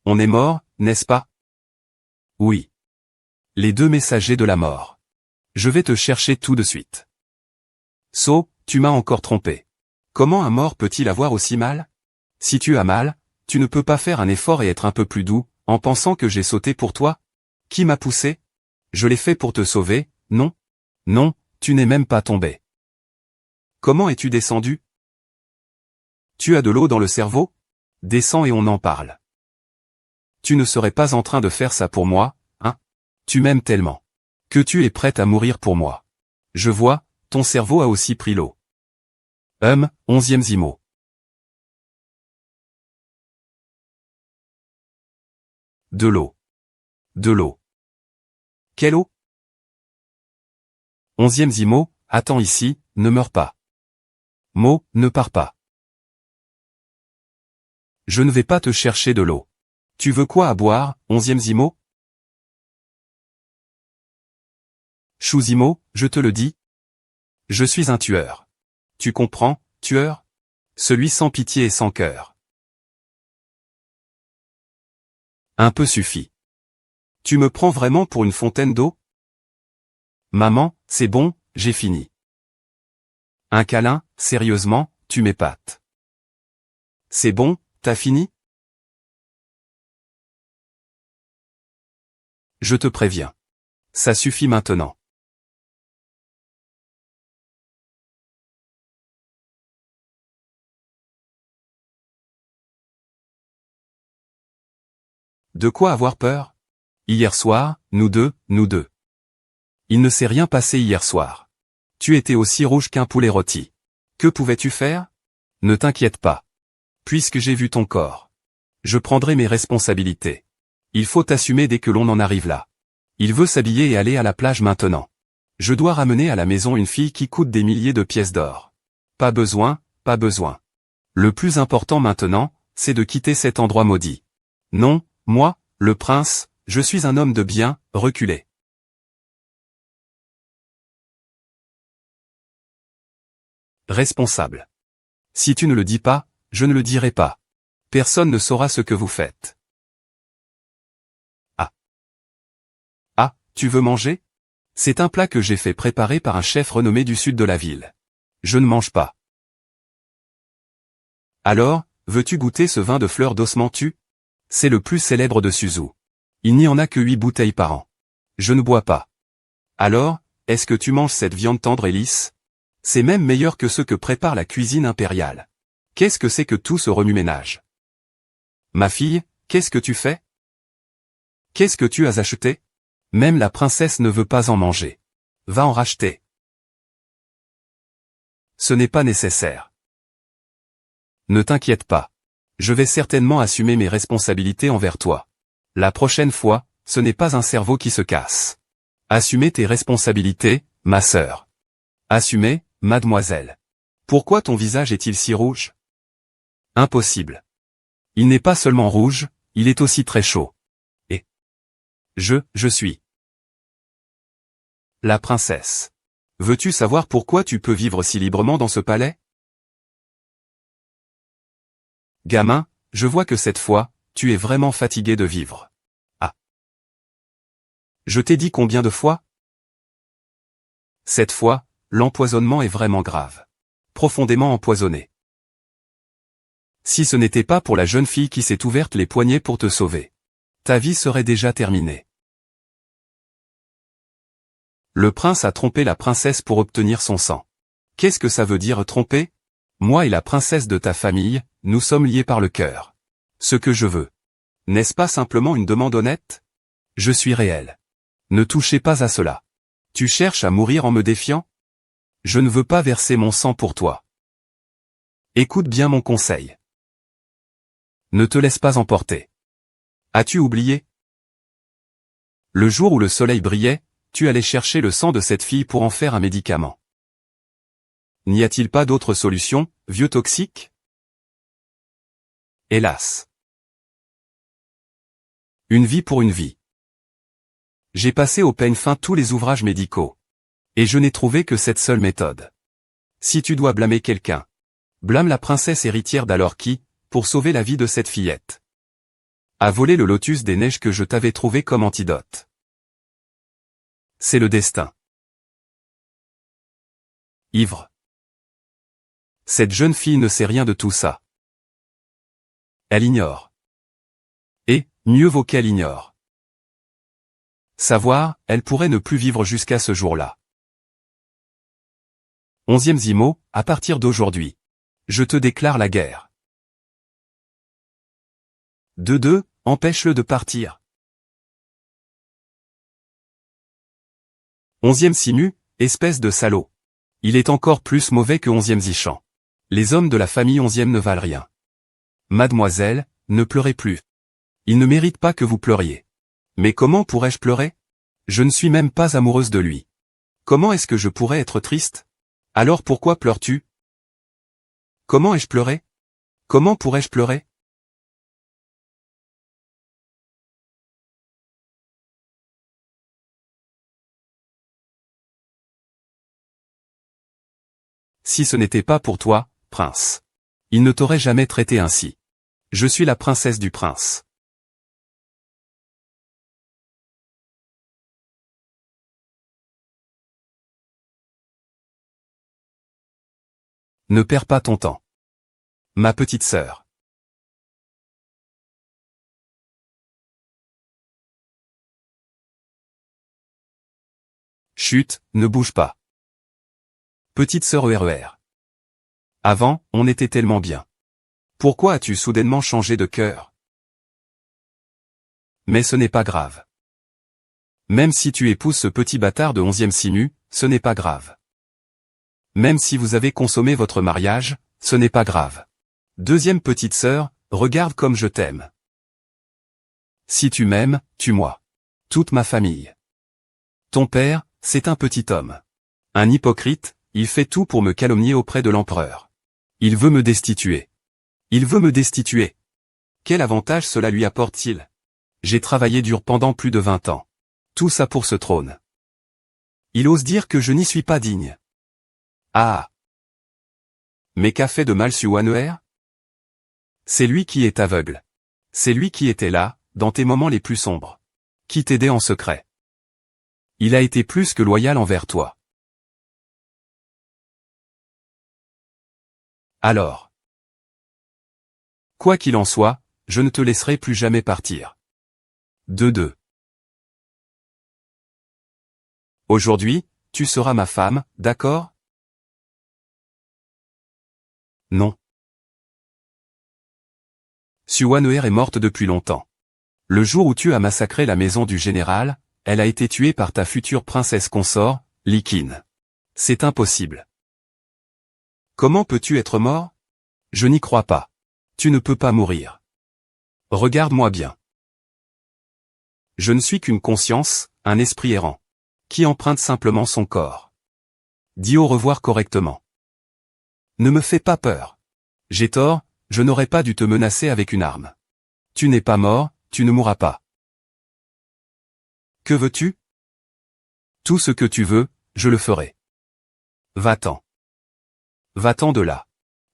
On est mort, n'est-ce pas? Oui. Les deux messagers de la mort. Je vais te chercher tout de suite. So, tu m'as encore trompé. Comment un mort peut-il avoir aussi mal? Si tu as mal, tu ne peux pas faire un effort et être un peu plus doux, en pensant que j'ai sauté pour toi? Qui m'a poussé? Je l'ai fait pour te sauver, non? Non, tu n'es même pas tombé. Comment es-tu descendu? Tu as de l'eau dans le cerveau? Descends et on en parle. Tu ne serais pas en train de faire ça pour moi, hein? Tu m'aimes tellement. Que tu es prête à mourir pour moi. Je vois, ton cerveau a aussi pris l'eau. 11e Zimo. De l'eau. De l'eau. Quelle eau? 11e Zimo, attends ici, ne meurs pas. Mo, ne pars pas. Je ne vais pas te chercher de l'eau. Tu veux quoi à boire, 11e Zimo? Chou Zimo, je te le dis. Je suis un tueur. Tu comprends, tueur? Celui sans pitié et sans cœur. Un peu suffit. Tu me prends vraiment pour une fontaine d'eau? Maman, c'est bon, j'ai fini. Un câlin, sérieusement, tu m'épates. C'est bon, t'as fini? Je te préviens. Ça suffit maintenant. De quoi avoir peur? Hier soir, nous deux. Il ne s'est rien passé hier soir. Tu étais aussi rouge qu'un poulet rôti. Que pouvais-tu faire? Ne t'inquiète pas. Puisque j'ai vu ton corps. Je prendrai mes responsabilités. Il faut t'assumer dès que l'on en arrive là. Il veut s'habiller et aller à la plage maintenant. Je dois ramener à la maison une fille qui coûte des milliers de pièces d'or. Pas besoin, pas besoin. Le plus important maintenant, c'est de quitter cet endroit maudit. Non, moi, le prince, je suis un homme de bien, reculez. Responsable. Si tu ne le dis pas, je ne le dirai pas. Personne ne saura ce que vous faites. Ah. Ah, tu veux manger? C'est un plat que j'ai fait préparer par un chef renommé du sud de la ville. Je ne mange pas. Alors, veux-tu goûter ce vin de fleurs d'osmanthus? C'est le plus célèbre de Suzu. Il n'y en a que 8 bouteilles par an. Je ne bois pas. Alors, est-ce que tu manges cette viande tendre et lisse? C'est même meilleur que ce que prépare la cuisine impériale. Qu'est-ce que c'est que tout ce remue-ménage? Ma fille, qu'est-ce que tu fais? Qu'est-ce que tu as acheté? Même la princesse ne veut pas en manger. Va en racheter. Ce n'est pas nécessaire. Ne t'inquiète pas. Je vais certainement assumer mes responsabilités envers toi. La prochaine fois, ce n'est pas un cerveau qui se casse. Assumez tes responsabilités, ma sœur. Assumez, mademoiselle. Pourquoi ton visage est-il si rouge? Impossible. Il n'est pas seulement rouge, il est aussi très chaud. Et je suis la princesse. Veux-tu savoir pourquoi tu peux vivre si librement dans ce palais? Gamin, je vois que cette fois, tu es vraiment fatigué de vivre. Ah. Je t'ai dit combien de fois? Cette fois, l'empoisonnement est vraiment grave. Profondément empoisonné. Si ce n'était pas pour la jeune fille qui s'est ouverte les poignets pour te sauver, ta vie serait déjà terminée. Le prince a trompé la princesse pour obtenir son sang. Qu'est-ce que ça veut dire tromper? Moi et la princesse de ta famille, nous sommes liés par le cœur. Ce que je veux. N'est-ce pas simplement une demande honnête? Je suis réel. Ne touchez pas à cela. Tu cherches à mourir en me défiant? Je ne veux pas verser mon sang pour toi. Écoute bien mon conseil. Ne te laisse pas emporter. As-tu oublié? Le jour où le soleil brillait, tu allais chercher le sang de cette fille pour en faire un médicament. N'y a-t-il pas d'autre solution, vieux toxique? Hélas. Une vie pour une vie. J'ai passé au peigne fin tous les ouvrages médicaux. Et je n'ai trouvé que cette seule méthode. Si tu dois blâmer quelqu'un, blâme la princesse héritière d'alors qui, pour sauver la vie de cette fillette, a volé le lotus des neiges que je t'avais trouvé comme antidote. C'est le destin. Ivre. Cette jeune fille ne sait rien de tout ça. Elle ignore. Et, mieux vaut qu'elle ignore. Savoir, elle pourrait ne plus vivre jusqu'à ce jour-là. 11e Zimo, à partir d'aujourd'hui. Je te déclare la guerre. 2-2, empêche-le de partir. 11e Simu, espèce de salaud. Il est encore plus mauvais que 11e Zichan. Les hommes de la famille 11e ne valent rien. Mademoiselle, ne pleurez plus. Il ne mérite pas que vous pleuriez. Mais comment pourrais-je pleurer? Je ne suis même pas amoureuse de lui. Comment est-ce que je pourrais être triste? Alors pourquoi pleures-tu? Comment ai-je pleuré? Comment pourrais-je pleurer? Si ce n'était pas pour toi, prince. Il ne t'aurait jamais traité ainsi. Je suis la princesse du prince. Ne perds pas ton temps. Ma petite sœur. Chut, ne bouge pas. Petite sœur RER. Avant, on était tellement bien. Pourquoi as-tu soudainement changé de cœur? Mais ce n'est pas grave. Même si tu épouses ce petit bâtard de 11e Simu, ce n'est pas grave. Même si vous avez consommé votre mariage, ce n'est pas grave. Deuxième petite sœur, regarde comme je t'aime. Si tu m'aimes, tue-moi. Toute ma famille. Ton père, C'est un petit homme. Un hypocrite, il fait tout pour me calomnier auprès de l'empereur. Il veut me destituer. Il veut me destituer. Quel avantage cela lui apporte-t-il? J'ai travaillé dur pendant plus de 20 ans. Tout ça pour ce trône. Il ose dire que je n'y suis pas digne. Ah! Mais qu'a fait de mal Suwan'er? C'est lui qui est aveugle. C'est lui qui était là, dans tes moments les plus sombres. Qui t'aidait en secret. Il a été plus que loyal envers toi. Alors. Quoi qu'il en soit, je ne te laisserai plus jamais partir. 2-2. Aujourd'hui, tu seras ma femme, d'accord? Non. Suwan'er est morte depuis longtemps. Le jour où tu as massacré la maison du général, elle a été tuée par ta future princesse consort, Likin. C'est impossible. Comment peux-tu être mort? Je n'y crois pas. Tu ne peux pas mourir. Regarde-moi bien. Je ne suis qu'une conscience, un esprit errant, qui emprunte simplement son corps. Dis au revoir correctement. Ne me fais pas peur. J'ai tort, je n'aurais pas dû te menacer avec une arme. Tu n'es pas mort, tu ne mourras pas. Que veux-tu? Tout ce que tu veux, je le ferai. Va-t'en. Va-t'en de là.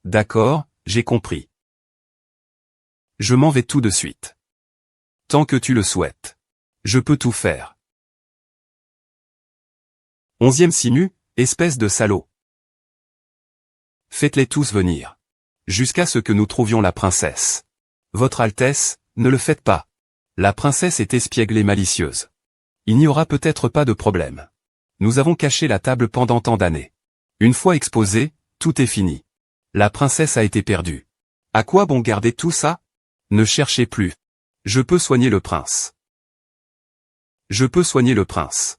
D'accord, j'ai compris. Je m'en vais tout de suite. Tant que tu le souhaites. Je peux tout faire. 11e simu, espèce de salaud. Faites-les tous venir. Jusqu'à ce que nous trouvions la princesse. Votre Altesse, ne le faites pas. La princesse est espiègle et malicieuse. Il n'y aura peut-être pas de problème. Nous avons caché la table pendant tant d'années. Une fois exposée, tout est fini. La princesse a été perdue. À quoi bon garder tout ça? Ne cherchez plus. Je peux soigner le prince. Je peux soigner le prince.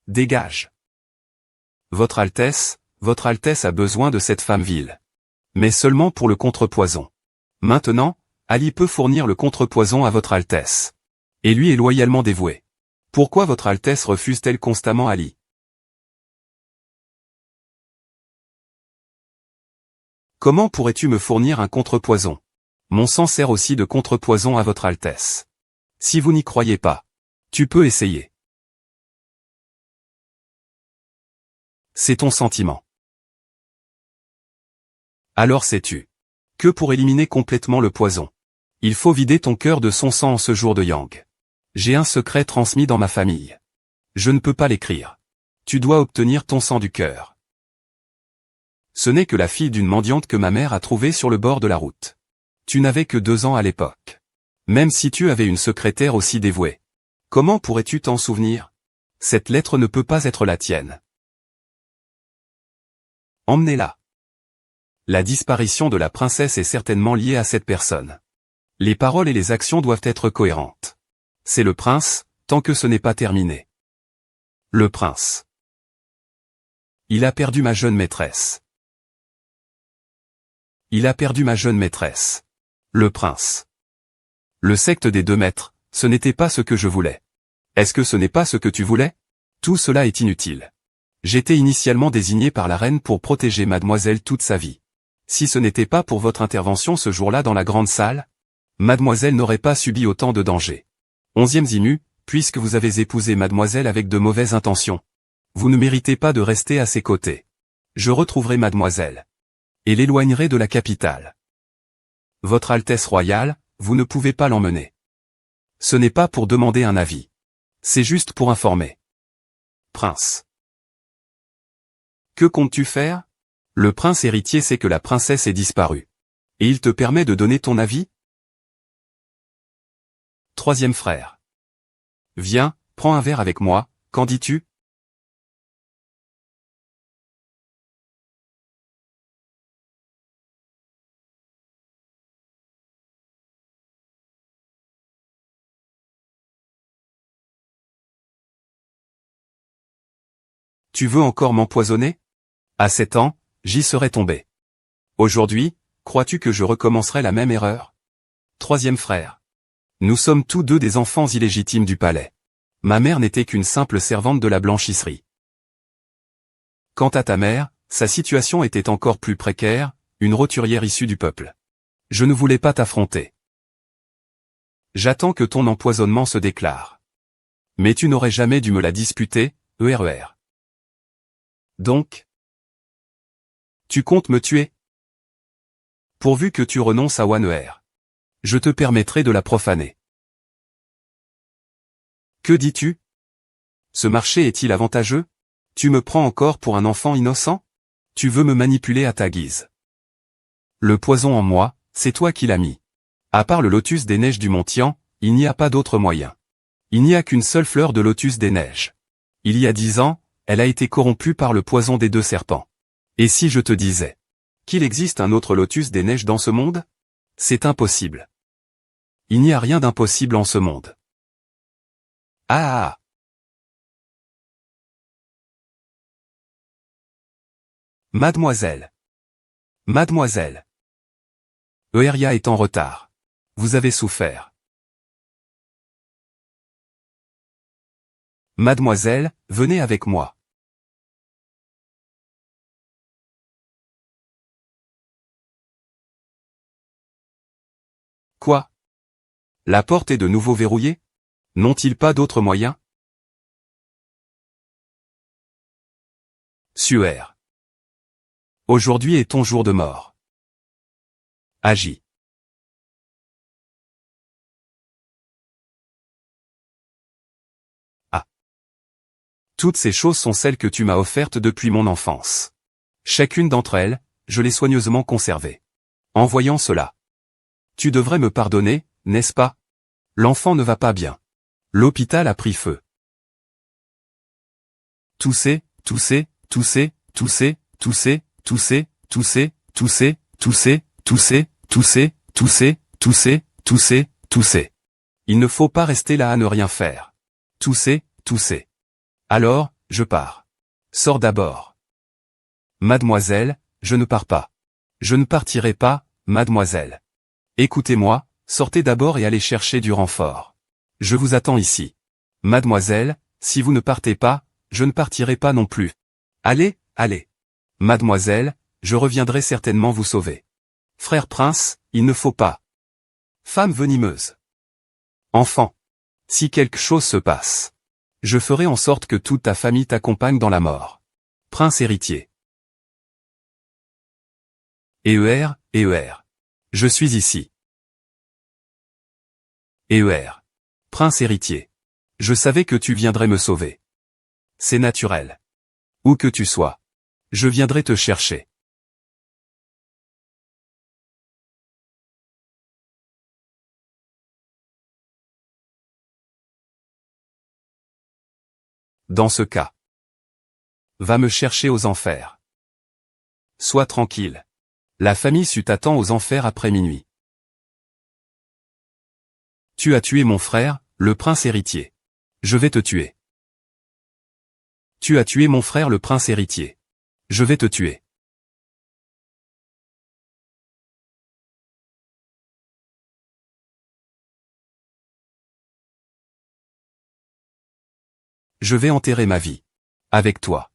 Dégage. Votre Altesse a besoin de cette femme vile. Mais seulement pour le contrepoison. Maintenant, Ali peut fournir le contrepoison à votre Altesse. Et lui est loyalement dévoué. Pourquoi votre Altesse refuse-t-elle constamment Ali? Comment pourrais-tu me fournir un contrepoison? Mon sang sert aussi de contrepoison à votre Altesse. Si vous n'y croyez pas, tu peux essayer. C'est ton sentiment. Alors sais-tu que pour éliminer complètement le poison, il faut vider ton cœur de son sang en ce jour de Yang. J'ai un secret transmis dans ma famille. Je ne peux pas l'écrire. Tu dois obtenir ton sang du cœur. Ce n'est que la fille d'une mendiante que ma mère a trouvée sur le bord de la route. Tu n'avais que 2 ans à l'époque. Même si tu avais une secrétaire aussi dévouée. Comment pourrais-tu t'en souvenir? Cette lettre ne peut pas être la tienne. Emmenez-la. La disparition de la princesse est certainement liée à cette personne. Les paroles et les actions doivent être cohérentes. C'est le prince, tant que ce n'est pas terminé. Le prince. Il a perdu ma jeune maîtresse. Il a perdu ma jeune maîtresse. Le prince. Le secte des 2 maîtres, ce n'était pas ce que je voulais. Est-ce que ce n'est pas ce que tu voulais? Tout cela est inutile. J'étais initialement désigné par la reine pour protéger mademoiselle toute sa vie. Si ce n'était pas pour votre intervention ce jour-là dans la grande salle, mademoiselle n'aurait pas subi autant de dangers. 11e simu, puisque vous avez épousé mademoiselle avec de mauvaises intentions. Vous ne méritez pas de rester à ses côtés. Je retrouverai mademoiselle. Et l'éloignerai de la capitale. Votre Altesse royale, vous ne pouvez pas l'emmener. Ce n'est pas pour demander un avis. C'est juste pour informer. Prince. Que comptes-tu faire? Le prince héritier sait que la princesse est disparue. Et il te permet de donner ton avis? 3e frère. Viens, prends un verre avec moi, qu'en dis-tu? Tu veux encore m'empoisonner? À 7 ans, j'y serais tombé. Aujourd'hui, crois-tu que je recommencerai la même erreur? 3e frère. Nous sommes tous 2 des enfants illégitimes du palais. Ma mère n'était qu'une simple servante de la blanchisserie. Quant à ta mère, sa situation était encore plus précaire, une roturière issue du peuple. Je ne voulais pas t'affronter. J'attends que ton empoisonnement se déclare. Mais tu n'aurais jamais dû me la disputer, ERER. Donc, tu comptes me tuer? Pourvu que tu renonces à One. Je te permettrai de la profaner. Que dis-tu? Ce marché est-il avantageux? Tu me prends encore pour un enfant innocent? Tu veux me manipuler à ta guise. Le poison en moi, c'est toi qui l'as mis. À part le lotus des neiges du Mont Tian, il n'y a pas d'autre moyen. Il n'y a qu'une seule fleur de lotus des neiges. Il y a 10 ans, elle a été corrompue par le poison des 2 serpents. Et si je te disais qu'il existe un autre lotus des neiges dans ce monde? C'est impossible. Il n'y a rien d'impossible en ce monde. Ah. Mademoiselle. Mademoiselle. Euria est en retard. Vous avez souffert. Mademoiselle, venez avec moi. Quoi? La porte est de nouveau verrouillée? N'ont-ils pas d'autre moyen? Suaire. Aujourd'hui est ton jour de mort. Agis. Ah. Toutes ces choses sont celles que tu m'as offertes depuis mon enfance. Chacune d'entre elles, je l'ai soigneusement conservée. En voyant cela, tu devrais me pardonner, n'est-ce pas? L'enfant ne va pas bien. L'hôpital a pris feu. Toussez, toussez, toussez, toussez, toussez, toussez, toussez, toussez, toussez, toussez, toussez, toussez, toussez, toussez, toussez. Il ne faut pas rester là à ne rien faire. Toussez, toussez. Alors, je pars. Sors d'abord. Mademoiselle, je ne pars pas. Je ne partirai pas, mademoiselle. Écoutez-moi, sortez d'abord et allez chercher du renfort. Je vous attends ici. Mademoiselle, si vous ne partez pas, je ne partirai pas non plus. Allez, allez. Mademoiselle, je reviendrai certainement vous sauver. Frère prince, il ne faut pas. Femme venimeuse. Enfant. Si quelque chose se passe, je ferai en sorte que toute ta famille t'accompagne dans la mort. Prince héritier. EER. Je suis ici. EER. Prince héritier. Je savais que tu viendrais me sauver. C'est naturel. Où que tu sois, je viendrai te chercher. Dans ce cas, va me chercher aux enfers. Sois tranquille. La famille Su t'attend aux enfers après minuit. Tu as tué mon frère, le prince héritier. Je vais te tuer. Tu as tué mon frère le prince héritier. Je vais te tuer. Je vais enterrer ma vie. Avec toi.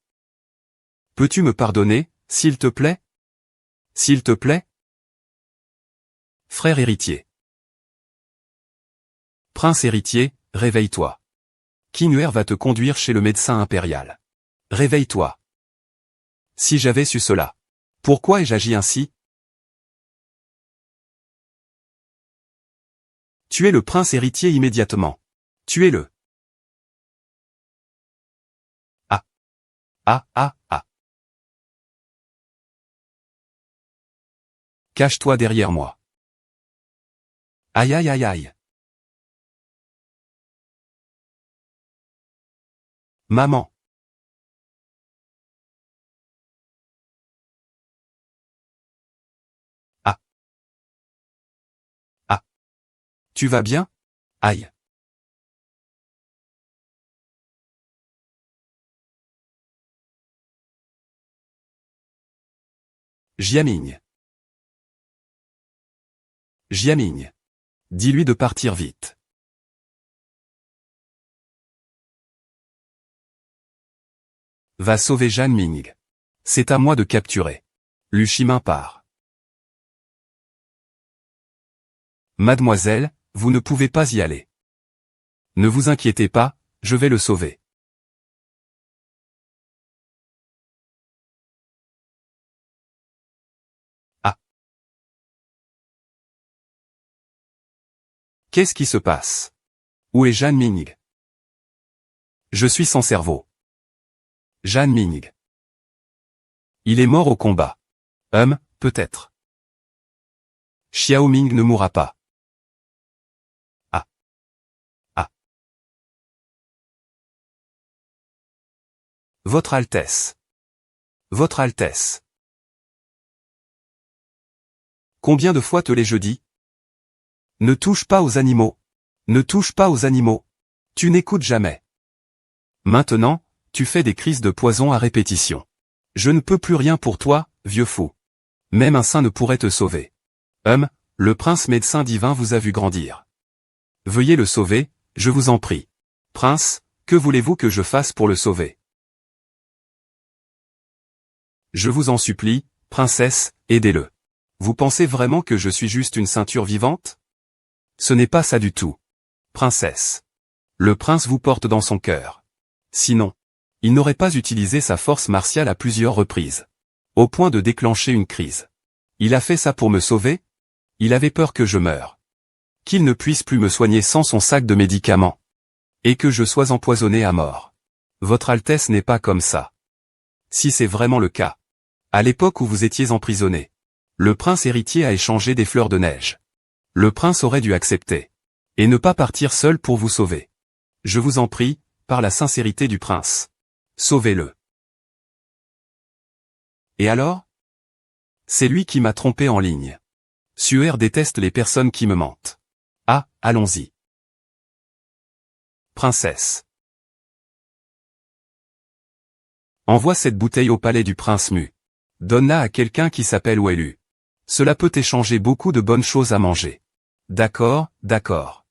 Peux-tu me pardonner, s'il te plaît? S'il te plaît? Frère héritier. Prince héritier, réveille-toi. Kinuer va te conduire chez le médecin impérial. Réveille-toi. Si j'avais su cela. Pourquoi ai-je agi ainsi? Tuez le prince héritier immédiatement. Tuez-le. Ah. Ah ah ah. Cache-toi derrière moi. Aïe aïe aïe aïe. Maman. Ah. Ah. Tu vas bien? Aïe. Jiaming. Jiaming. Dis-lui de partir vite. Va sauver Jan Ming. C'est à moi de capturer. Lu Shimin part. Mademoiselle, vous ne pouvez pas y aller. Ne vous inquiétez pas, je vais le sauver. Ah. Qu'est-ce qui se passe? Où est Jan Ming? Je suis sans cerveau. Jan Ming. Il est mort au combat. Peut-être. Xiao Ming ne mourra pas. Ah. Ah. Votre Altesse. Votre Altesse. Combien de fois te l'ai-je dit? Ne touche pas aux animaux. Ne touche pas aux animaux. Tu n'écoutes jamais. Maintenant, tu fais des crises de poison à répétition. Je ne peux plus rien pour toi, vieux fou. Même un saint ne pourrait te sauver. Le prince médecin divin vous a vu grandir. Veuillez le sauver, je vous en prie. Prince, que voulez-vous que je fasse pour le sauver? Je vous en supplie, princesse, aidez-le. Vous pensez vraiment que je suis juste une ceinture vivante? Ce n'est pas ça du tout. Princesse. Le prince vous porte dans son cœur. Sinon, il n'aurait pas utilisé sa force martiale à plusieurs reprises. Au point de déclencher une crise. Il a fait ça pour me sauver? Il avait peur que je meure. Qu'il ne puisse plus me soigner sans son sac de médicaments. Et que je sois empoisonné à mort. Votre Altesse n'est pas comme ça. Si c'est vraiment le cas. À l'époque où vous étiez emprisonné. Le prince héritier a échangé des fleurs de neige. Le prince aurait dû accepter. Et ne pas partir seul pour vous sauver. Je vous en prie, par la sincérité du prince. Sauvez-le. Et alors? C'est lui qui m'a trompé en ligne. Suer déteste les personnes qui me mentent. Ah, allons-y. Princesse. Envoie cette bouteille au palais du prince Mu. Donne-la à quelqu'un qui s'appelle Welu. Cela peut échanger beaucoup de bonnes choses à manger. D'accord, d'accord.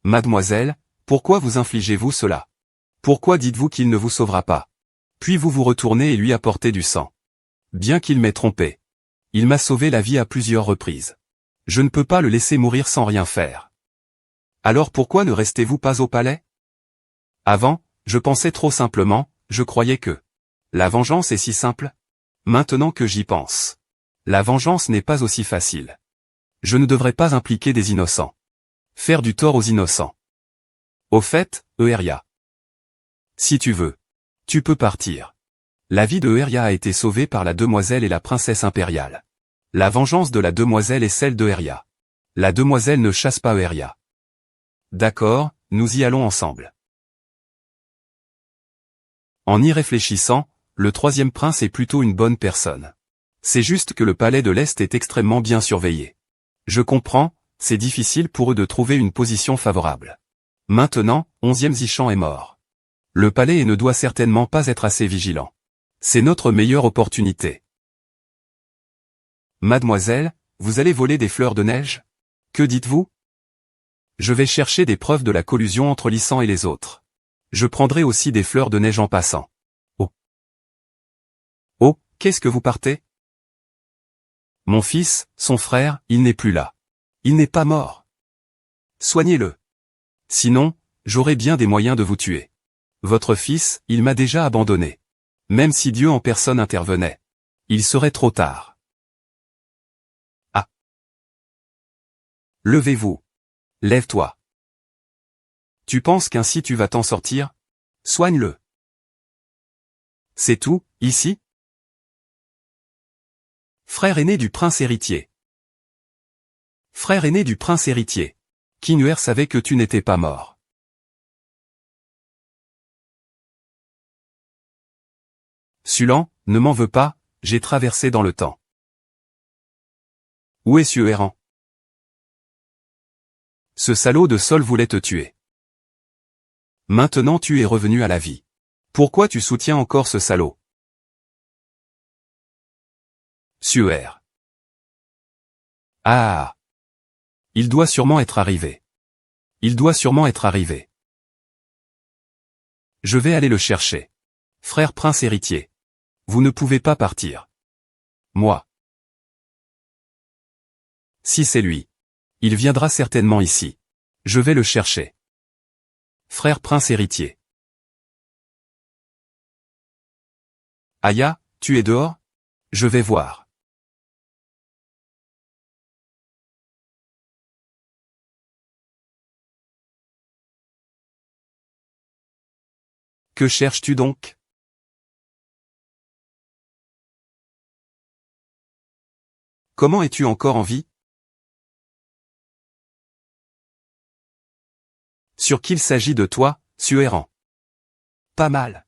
Mademoiselle, pourquoi vous infligez-vous cela? Pourquoi dites-vous qu'il ne vous sauvera pas? Puis vous vous retournez et lui apportez du sang. Bien qu'il m'ait trompé. Il m'a sauvé la vie à plusieurs reprises. Je ne peux pas le laisser mourir sans rien faire. Alors pourquoi ne restez-vous pas au palais? Avant, je pensais trop simplement, je croyais que la vengeance est si simple. Maintenant que j'y pense. La vengeance n'est pas aussi facile. Je ne devrais pas impliquer des innocents. Faire du tort aux innocents. Au fait, Euria. Si tu veux. Tu peux partir. La vie de Euria a été sauvée par la demoiselle et la princesse impériale. La vengeance de la demoiselle est celle de Euria. La demoiselle ne chasse pas Euria. D'accord, nous y allons ensemble. En y réfléchissant, le troisième prince est plutôt une bonne personne. C'est juste que le palais de l'Est est extrêmement bien surveillé. Je comprends, c'est difficile pour eux de trouver une position favorable. Maintenant, 11e Zichan est mort. Le palais ne doit certainement pas être assez vigilant. C'est notre meilleure opportunité. Mademoiselle, vous allez voler des fleurs de neige? Que dites-vous? Je vais chercher des preuves de la collusion entre Lisan et les autres. Je prendrai aussi des fleurs de neige en passant. Oh. Oh, qu'est-ce que vous partez? Mon fils, son frère, il n'est plus là. Il n'est pas mort. Soignez-le. Sinon, j'aurai bien des moyens de vous tuer. Votre fils, il m'a déjà abandonné. Même si Dieu en personne intervenait. Il serait trop tard. Ah. Levez-vous. Lève-toi. Tu penses qu'ainsi tu vas t'en sortir? Soigne-le. C'est tout, ici? Frère aîné du prince héritier. Frère aîné du prince héritier. Kinuer savait que tu n'étais pas mort. Sulan, ne m'en veux pas, j'ai traversé dans le temps. Où est Sueran? Ce salaud de Sol voulait te tuer. Maintenant tu es revenu à la vie. Pourquoi tu soutiens encore ce salaud? Suer. Ah. Il doit sûrement être arrivé. Il doit sûrement être arrivé. Je vais aller le chercher. Frère prince héritier. Vous ne pouvez pas partir. Moi. Si c'est lui. Il viendra certainement ici. Je vais le chercher. Frère prince héritier. Aya, tu es dehors? Je vais voir. Que cherches-tu donc? Comment es-tu encore en vie? Sûr qu'il s'agit de toi, Suéran. Pas mal.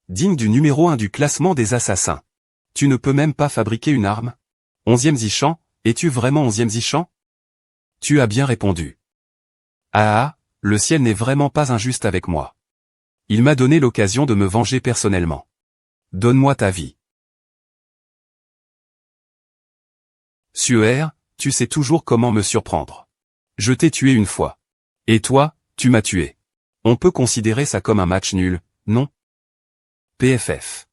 Digne du numéro 1 du classement des assassins. Tu ne peux même pas fabriquer une arme? 11e Zichan, es-tu vraiment 11e Zichan? Tu as bien répondu. Ah, le ciel n'est vraiment pas injuste avec moi. Il m'a donné l'occasion de me venger personnellement. Donne-moi ta vie. Suer, tu sais toujours comment me surprendre. Je t'ai tué une fois. Et toi, tu m'as tué. On peut considérer ça comme un match nul, non? PFF.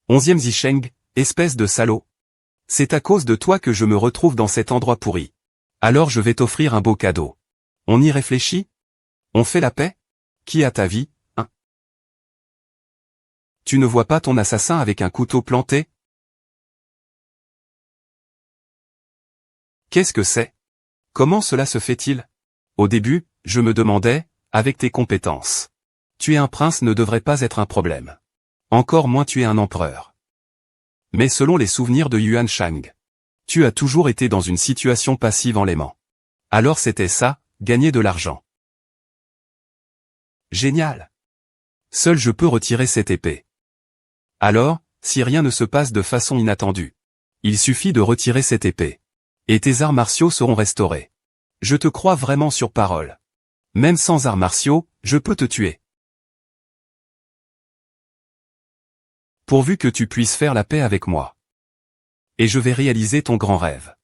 11e Zicheng, espèce de salaud. C'est à cause de toi que je me retrouve dans cet endroit pourri. Alors je vais t'offrir un beau cadeau. On y réfléchit? On fait la paix? Qui a ta vie, hein? Tu ne vois pas ton assassin avec un couteau planté? Qu'est-ce que c'est? Comment cela se fait-il? Au début, je me demandais, avec tes compétences. Tuer un prince ne devrait pas être un problème. Encore moins tuer un empereur. Mais selon les souvenirs de Yuan Shang, tu as toujours été dans une situation passive en l'aimant. Alors c'était ça, gagner de l'argent. Génial. Seul je peux retirer cette épée. Alors, si rien ne se passe de façon inattendue, il suffit de retirer cette épée. Et tes arts martiaux seront restaurés. Je te crois vraiment sur parole. Même sans arts martiaux, je peux te tuer. Pourvu que tu puisses faire la paix avec moi. Et je vais réaliser ton grand rêve.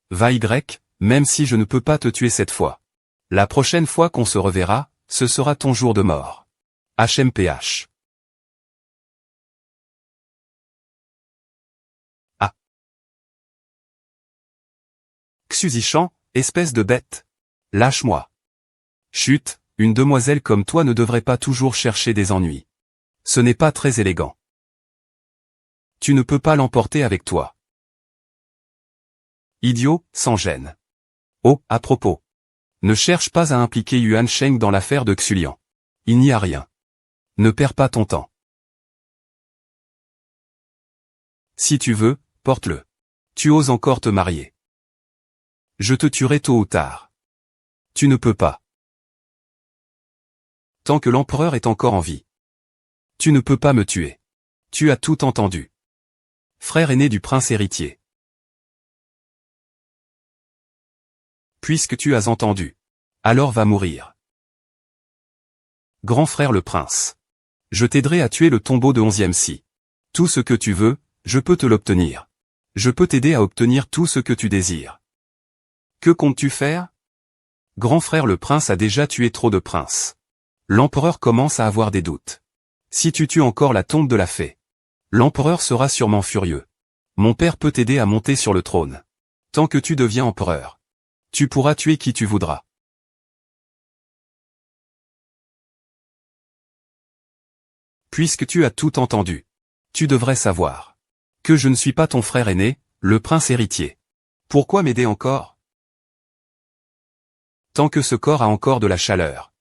Va Y, même si je ne peux pas te tuer cette fois. La prochaine fois qu'on se reverra, ce sera ton jour de mort. HMPH. Ah. Xuzichan, espèce de bête. Lâche-moi. Chut, une demoiselle comme toi ne devrait pas toujours chercher des ennuis. Ce n'est pas très élégant. Tu ne peux pas l'emporter avec toi. Idiot, sans gêne. Oh, à propos. Ne cherche pas à impliquer Yuan Sheng dans l'affaire de Xulian. Il n'y a rien. Ne perds pas ton temps. Si tu veux, porte-le. Tu oses encore te marier. Je te tuerai tôt ou tard. Tu ne peux pas. Tant que l'empereur est encore en vie. Tu ne peux pas me tuer. Tu as tout entendu. Frère aîné du prince héritier. Puisque tu as entendu. Alors va mourir. Grand frère le prince. Je t'aiderai à tuer le tombeau de 11e Si. Tout ce que tu veux, je peux te l'obtenir. Je peux t'aider à obtenir tout ce que tu désires. Que comptes-tu faire? Grand frère le prince a déjà tué trop de princes. L'empereur commence à avoir des doutes. Si tu tues encore la tombe de la fée, l'empereur sera sûrement furieux. Mon père peut t'aider à monter sur le trône. Tant que tu deviens empereur, tu pourras tuer qui tu voudras. Puisque tu as tout entendu, tu devrais savoir que je ne suis pas ton frère aîné, le prince héritier. Pourquoi m'aider encore? Tant que ce corps a encore de la chaleur.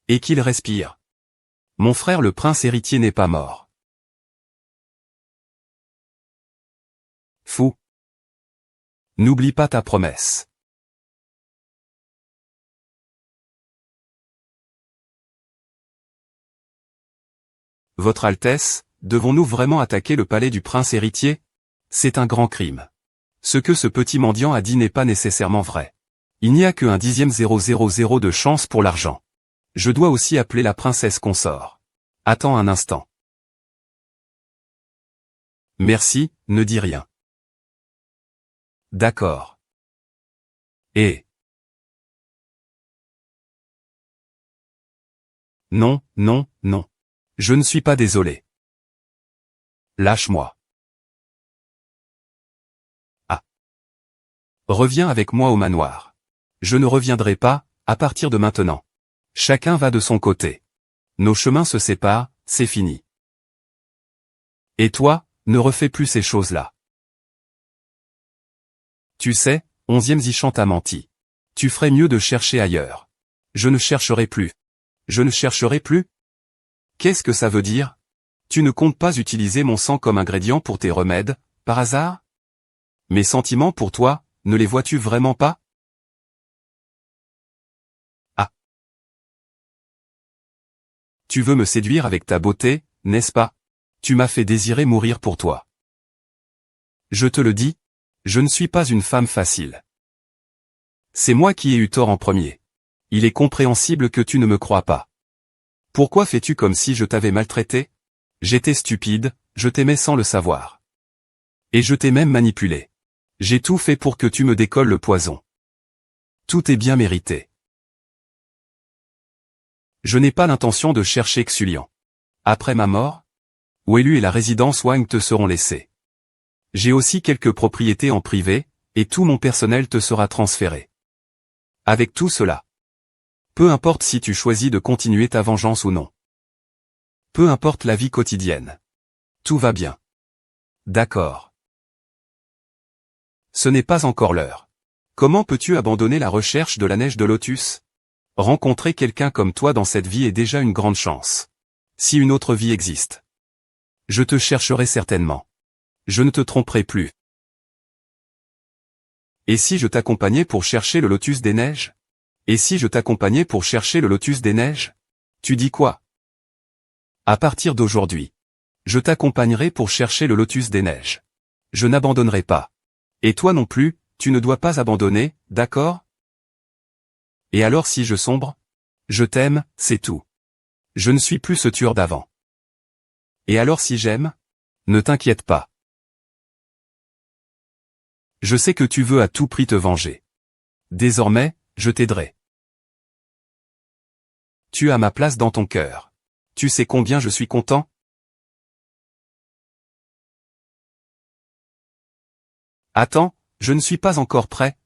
Et qu'il respire. Mon frère le prince héritier n'est pas mort. Fou. N'oublie pas ta promesse. Votre Altesse, devons-nous vraiment attaquer le palais du prince héritier? C'est un grand crime. Ce que ce petit mendiant a dit n'est pas nécessairement vrai. Il n'y a que un dixième 000 de chance pour l'argent. Je dois aussi appeler la princesse consort. Attends un instant. Merci, ne dis rien. D'accord. Et Non, non, non. Je ne suis pas désolé. Lâche-moi. Ah. Reviens avec moi au manoir. Je ne reviendrai pas, à partir de maintenant. Chacun va de son côté. Nos chemins se séparent, c'est fini. Et toi, ne refais plus ces choses-là. Tu sais, 11e Zichan t'a menti. Tu ferais mieux de chercher ailleurs. Je ne chercherai plus. Je ne chercherai plus? Qu'est-ce que ça veut dire? Tu ne comptes pas utiliser mon sang comme ingrédient pour tes remèdes, par hasard? Mes sentiments pour toi, ne les vois-tu vraiment pas? Ah. Tu veux me séduire avec ta beauté, n'est-ce pas? Tu m'as fait désirer mourir pour toi. Je te le dis, je ne suis pas une femme facile. C'est moi qui ai eu tort en premier. Il est compréhensible que tu ne me crois pas. Pourquoi fais-tu comme si je t'avais maltraité? J'étais stupide, je t'aimais sans le savoir. Et je t'ai même manipulé. J'ai tout fait pour que tu me décolles le poison. Tout est bien mérité. Je n'ai pas l'intention de chercher Xulian. Après ma mort, Welu et la résidence Wang te seront laissés. J'ai aussi quelques propriétés en privé, et tout mon personnel te sera transféré. Avec tout cela, peu importe si tu choisis de continuer ta vengeance ou non. Peu importe la vie quotidienne. Tout va bien. D'accord. Ce n'est pas encore l'heure. Comment peux-tu abandonner la recherche de la neige de Lotus? Rencontrer quelqu'un comme toi dans cette vie est déjà une grande chance. Si une autre vie existe, je te chercherai certainement. Je ne te tromperai plus. Et si je t'accompagnais pour chercher le lotus des neiges? Et si je t'accompagnais pour chercher le lotus des neiges? Tu dis quoi? À partir d'aujourd'hui, je t'accompagnerai pour chercher le lotus des neiges. Je n'abandonnerai pas. Et toi non plus, tu ne dois pas abandonner, d'accord? Et alors si je sombre? Je t'aime, c'est tout. Je ne suis plus ce tueur d'avant. Et alors si j'aime? Ne t'inquiète pas. Je sais que tu veux à tout prix te venger. Désormais, je t'aiderai. Tu as ma place dans ton cœur. Tu sais combien je suis content? Attends, je ne suis pas encore prêt,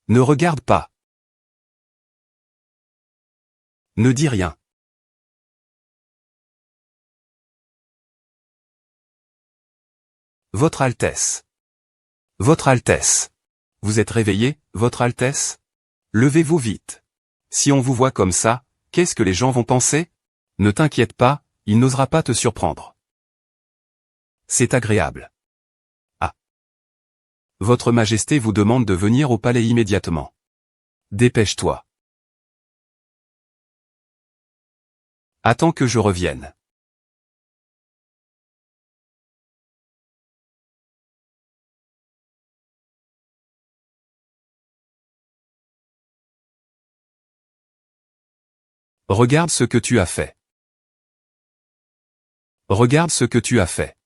Ne regarde pas. Ne dis rien. Votre Altesse. Votre Altesse. Vous êtes réveillé, Votre Altesse? Levez-vous vite. Si on vous voit comme ça, qu'est-ce que les gens vont penser? Ne t'inquiète pas, il n'osera pas te surprendre. C'est agréable. Ah. Votre Majesté vous demande de venir au palais immédiatement. Dépêche-toi. Attends que je revienne. Regarde ce que tu as fait. Regarde ce que tu as fait.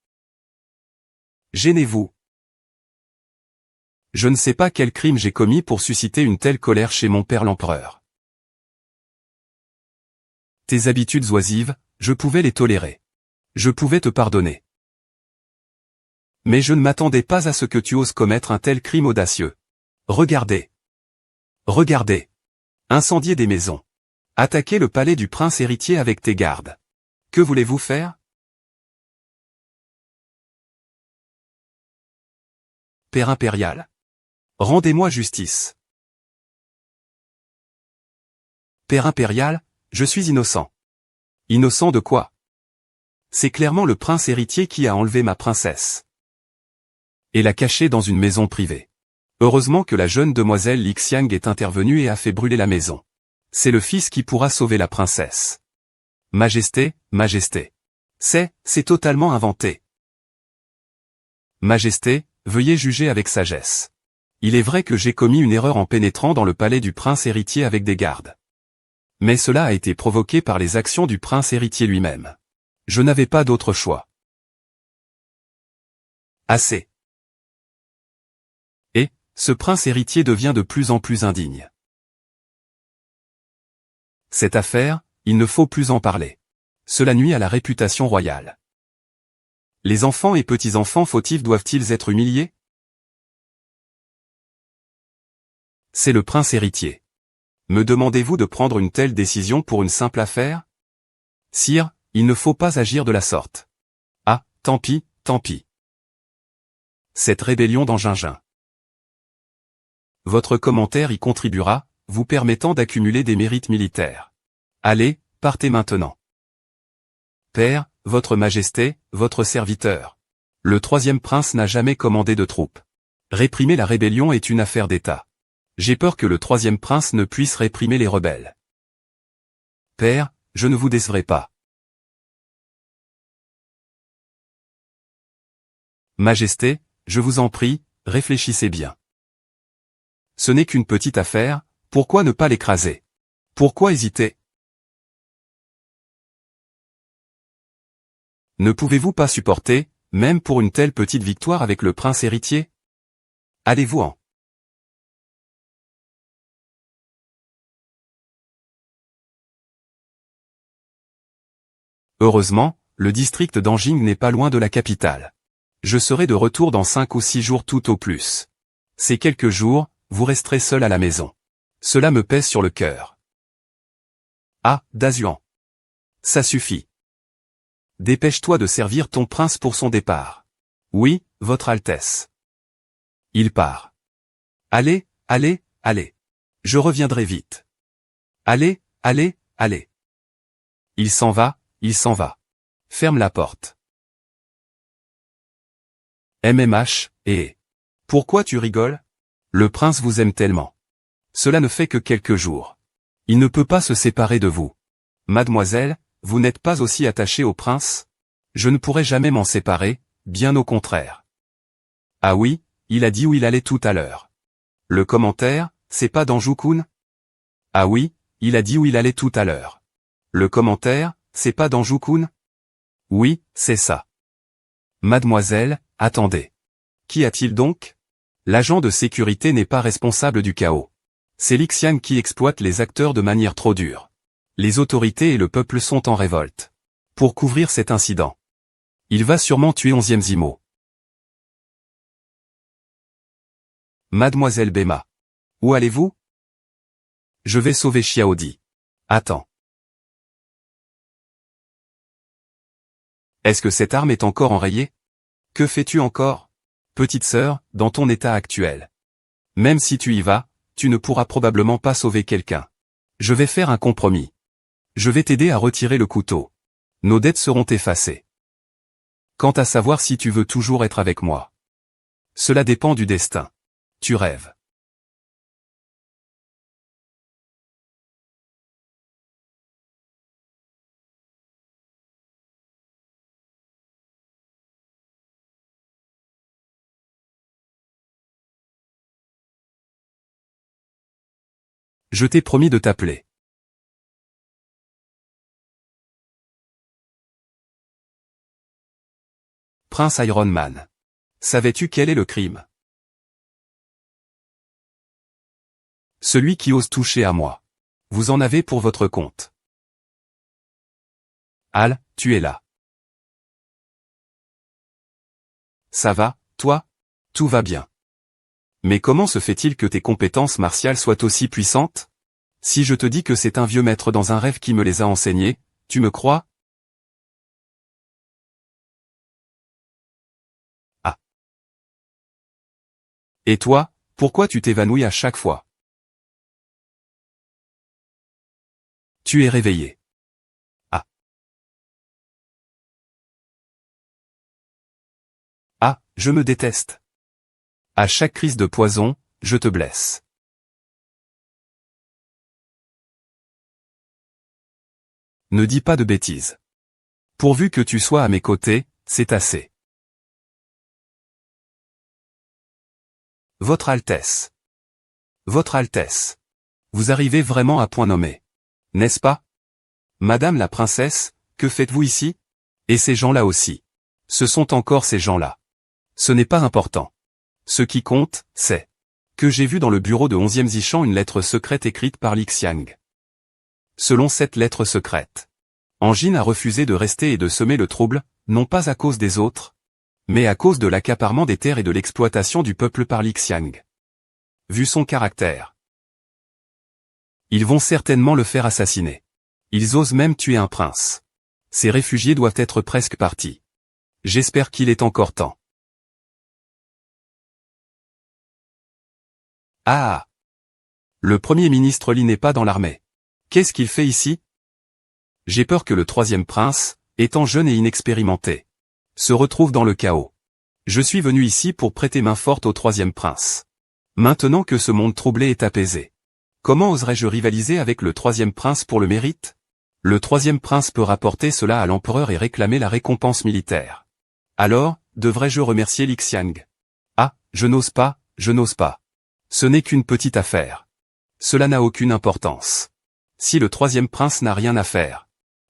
Gênez-vous. Je ne sais pas quel crime j'ai commis pour susciter une telle colère chez mon père l'empereur. Tes habitudes oisives, je pouvais les tolérer. Je pouvais te pardonner. Mais je ne m'attendais pas à ce que tu oses commettre un tel crime audacieux. Regardez. Regardez. Incendier des maisons. Attaquer le palais du prince héritier avec tes gardes. Que voulez-vous faire? Père impérial. Rendez-moi justice. Père impérial, je suis innocent. Innocent de quoi? C'est clairement le prince héritier qui a enlevé ma princesse. Et l'a cachée dans une maison privée. Heureusement que la jeune demoiselle Lixiang est intervenue et a fait brûler la maison. C'est le fils qui pourra sauver la princesse. Majesté, Majesté. C'est totalement inventé. Majesté, veuillez juger avec sagesse. Il est vrai que j'ai commis une erreur en pénétrant dans le palais du prince héritier avec des gardes. Mais cela a été provoqué par les actions du prince héritier lui-même. Je n'avais pas d'autre choix. Assez. Et, ce prince héritier devient de plus en plus indigne. Cette affaire, il ne faut plus en parler. Cela nuit à la réputation royale. Les enfants et petits-enfants fautifs doivent-ils être humiliés? C'est le prince héritier. Me demandez-vous de prendre une telle décision pour une simple affaire? Sire, il ne faut pas agir de la sorte. Ah, tant pis, tant pis. Cette rébellion dans Gingin. Votre commentaire y contribuera, vous permettant d'accumuler des mérites militaires. Allez, partez maintenant. Père, votre majesté, votre serviteur. Le troisième prince n'a jamais commandé de troupes. Réprimer la rébellion est une affaire d'État. J'ai peur que le troisième prince ne puisse réprimer les rebelles. Père, je ne vous décevrai pas. Majesté, je vous en prie, réfléchissez bien. Ce n'est qu'une petite affaire, pourquoi ne pas l'écraser? Pourquoi hésiter? Ne pouvez-vous pas supporter, même pour une telle petite victoire avec le prince héritier? Allez-vous-en. Heureusement, le district d'Anjing n'est pas loin de la capitale. Je serai de retour dans 5 ou 6 jours tout au plus. Ces quelques jours, vous resterez seul à la maison. Cela me pèse sur le cœur. Ah, Dazuan. Ça suffit. Dépêche-toi de servir ton prince pour son départ. Oui, votre Altesse. Il part. Allez, allez, allez. Je reviendrai vite. Allez, allez, allez. Il s'en va, il s'en va. Ferme la porte. MMH, et pourquoi tu rigoles? Le prince vous aime tellement. Cela ne fait que quelques jours. Il ne peut pas se séparer de vous. Mademoiselle, vous n'êtes pas aussi attachée au prince? Je ne pourrai jamais m'en séparer, bien au contraire. Ah oui, il a dit où il allait tout à l'heure. Le commentaire, c'est pas Danjou-kun? Ah oui, il a dit où il allait tout à l'heure. Le commentaire, c'est pas Danjou-kun? Oui, c'est ça. Mademoiselle, attendez. Qui a-t-il donc? L'agent de sécurité n'est pas responsable du chaos. C'est Lixiang qui exploite les acteurs de manière trop dure. Les autorités et le peuple sont en révolte. Pour couvrir cet incident, il va sûrement tuer 11e Zimo. Mademoiselle Bema. Où allez-vous? Je vais sauver Xiaodi. Attends. Est-ce que cette arme est encore enrayée? Que fais-tu encore? Petite sœur, dans ton état actuel. Même si tu y vas, tu ne pourras probablement pas sauver quelqu'un. Je vais faire un compromis. Je vais t'aider à retirer le couteau. Nos dettes seront effacées. Quant à savoir si tu veux toujours être avec moi. Cela dépend du destin. Tu rêves. Je t'ai promis de t'appeler. Prince Iron Man. Savais-tu quel est le crime? Celui qui ose toucher à moi. Vous en avez pour votre compte. Al, tu es là. Ça va, toi? Tout va bien. Mais comment se fait-il que tes compétences martiales soient aussi puissantes? Si je te dis que c'est un vieux maître dans un rêve qui me les a enseignées, tu me crois? Ah. Et toi, pourquoi tu t'évanouis à chaque fois? Tu es réveillé. Ah. Ah, je me déteste. À chaque crise de poison, je te blesse. Ne dis pas de bêtises. Pourvu que tu sois à mes côtés, c'est assez. Votre Altesse. Votre Altesse. Vous arrivez vraiment à point nommé. N'est-ce pas? Madame la princesse, que faites-vous ici? Et ces gens-là aussi. Ce sont encore ces gens-là. Ce n'est pas important. Ce qui compte, c'est que j'ai vu dans le bureau de 11e Zichan une lettre secrète écrite par Li Xiang. Selon cette lettre secrète, Anjin a refusé de rester et de semer le trouble, non pas à cause des autres, mais à cause de l'accaparement des terres et de l'exploitation du peuple par Li Xiang. Vu son caractère, ils vont certainement le faire assassiner. Ils osent même tuer un prince. Ces réfugiés doivent être presque partis. J'espère qu'il est encore temps. Ah! Le Premier ministre Li n'est pas dans l'armée. Qu'est-ce qu'il fait ici? J'ai peur que le troisième prince, étant jeune et inexpérimenté, se retrouve dans le chaos. Je suis venu ici pour prêter main forte au troisième prince. Maintenant que ce monde troublé est apaisé, comment oserais-je rivaliser avec le troisième prince pour le mérite? Le troisième prince peut rapporter cela à l'empereur et réclamer la récompense militaire. Alors, devrais-je remercier Li Xiang? Ah, je n'ose pas, je n'ose pas. Ce n'est qu'une petite affaire. Cela n'a aucune importance. Si le troisième prince n'a rien à faire,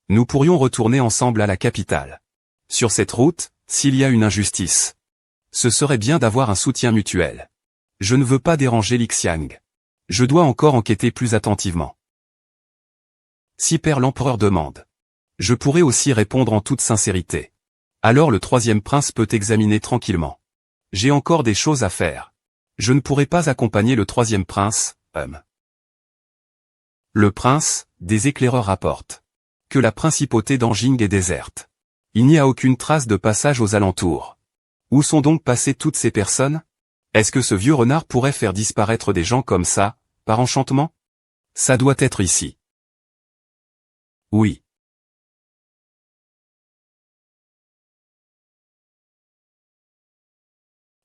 nous pourrions retourner ensemble à la capitale. Sur cette route, s'il y a une injustice, ce serait bien d'avoir un soutien mutuel. Je ne veux pas déranger Li Xiang. Je dois encore enquêter plus attentivement. Si Père l'empereur demande, je pourrais aussi répondre en toute sincérité. Alors le troisième prince peut examiner tranquillement. J'ai encore des choses à faire. Je ne pourrai pas accompagner le troisième prince, Le prince, des éclaireurs rapportent que la principauté d'Anjing est déserte. Il n'y a aucune trace de passage aux alentours. Où sont donc passées toutes ces personnes? Est-ce que ce vieux renard pourrait faire disparaître des gens comme ça, par enchantement? Ça doit être ici. Oui.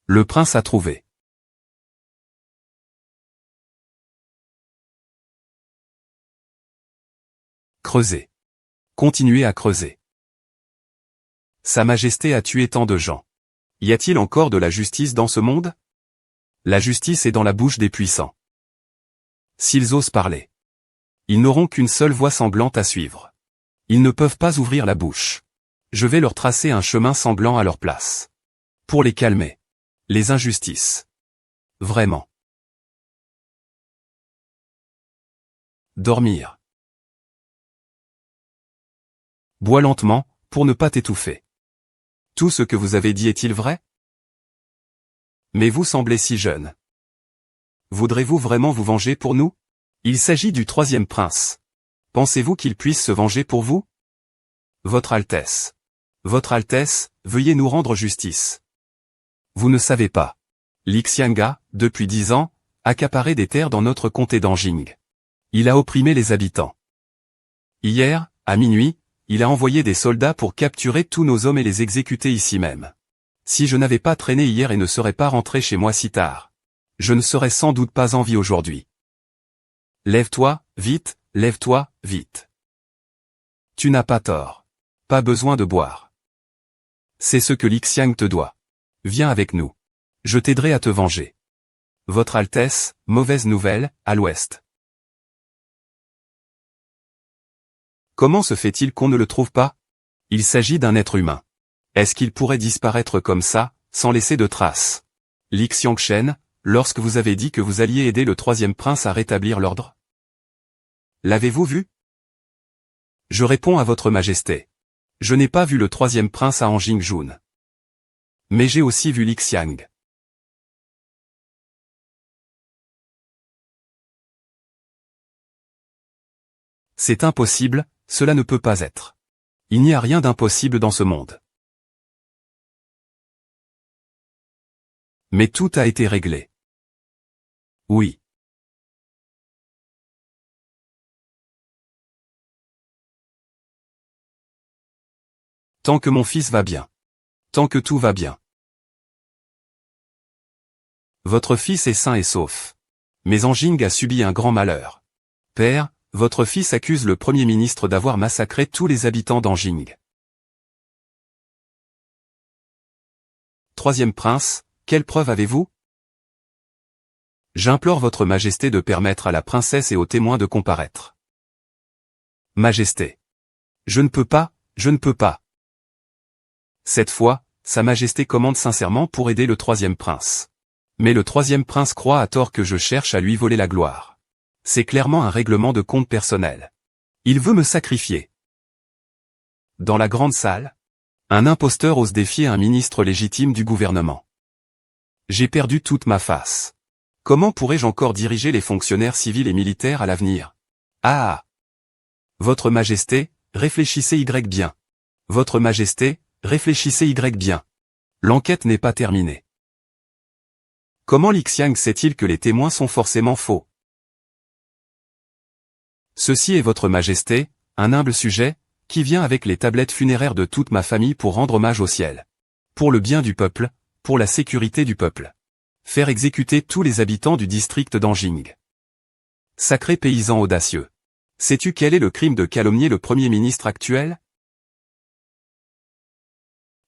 Le prince a trouvé. Creusez. Continuez à creuser. Sa Majesté a tué tant de gens. Y a-t-il encore de la justice dans ce monde? La justice est dans la bouche des puissants. S'ils osent parler, ils n'auront qu'une seule voie semblante à suivre. Ils ne peuvent pas ouvrir la bouche. Je vais leur tracer un chemin semblant à leur place. Pour les calmer. Les injustices. Vraiment. Dormir. Bois lentement, pour ne pas t'étouffer. Tout ce que vous avez dit est-il vrai? Mais vous semblez si jeune. Voudrez-vous vraiment vous venger pour nous? Il s'agit du troisième prince. Pensez-vous qu'il puisse se venger pour vous? Votre Altesse. Votre Altesse, veuillez nous rendre justice. Vous ne savez pas. Li Xiang a, depuis 10 ans, accaparé des terres dans notre comté d'Anjing. Il a opprimé les habitants. Hier, à minuit, il a envoyé des soldats pour capturer tous nos hommes et les exécuter ici même. Si je n'avais pas traîné hier et ne serais pas rentré chez moi si tard, je ne serais sans doute pas en vie aujourd'hui. Lève-toi, vite, lève-toi, vite. Tu n'as pas tort. Pas besoin de boire. C'est ce que Li Xiang te doit. Viens avec nous. Je t'aiderai à te venger. Votre Altesse, mauvaise nouvelle, à l'ouest. Comment se fait-il qu'on ne le trouve pas? Il s'agit d'un être humain. Est-ce qu'il pourrait disparaître comme ça, sans laisser de traces? Li Xiangshen, lorsque vous avez dit que vous alliez aider le troisième prince à rétablir l'ordre? L'avez-vous vu? Je réponds à votre majesté. Je n'ai pas vu le troisième prince à Anjing-Jun. Mais j'ai aussi vu Li Xiang. C'est impossible, cela ne peut pas être. Il n'y a rien d'impossible dans ce monde. Mais tout a été réglé. Oui. Tant que mon fils va bien. Tant que tout va bien. Votre fils est sain et sauf. Mais Anjing a subi un grand malheur. Père, votre fils accuse le Premier ministre d'avoir massacré tous les habitants d'Anjing. Troisième prince, quelle preuve avez-vous? J'implore votre majesté de permettre à la princesse et aux témoins de comparaître. Majesté. Je ne peux pas, je ne peux pas. Cette fois, sa majesté commande sincèrement pour aider le troisième prince. Mais le troisième prince croit à tort que je cherche à lui voler la gloire. C'est clairement un règlement de compte personnel. Il veut me sacrifier. Dans la grande salle, un imposteur ose défier un ministre légitime du gouvernement. J'ai perdu toute ma face. Comment pourrais-je encore diriger les fonctionnaires civils et militaires à l'avenir? Ah! Votre Majesté, réfléchissez Y bien. Votre Majesté, réfléchissez Y bien. L'enquête n'est pas terminée. Comment Lixiang sait-il que les témoins sont forcément faux? Ceci est votre Majesté, un humble sujet, qui vient avec les tablettes funéraires de toute ma famille pour rendre hommage au ciel. Pour le bien du peuple, pour la sécurité du peuple. Faire exécuter tous les habitants du district d'Anjing. Sacré paysan audacieux. Sais-tu quel est le crime de calomnier le Premier ministre actuel?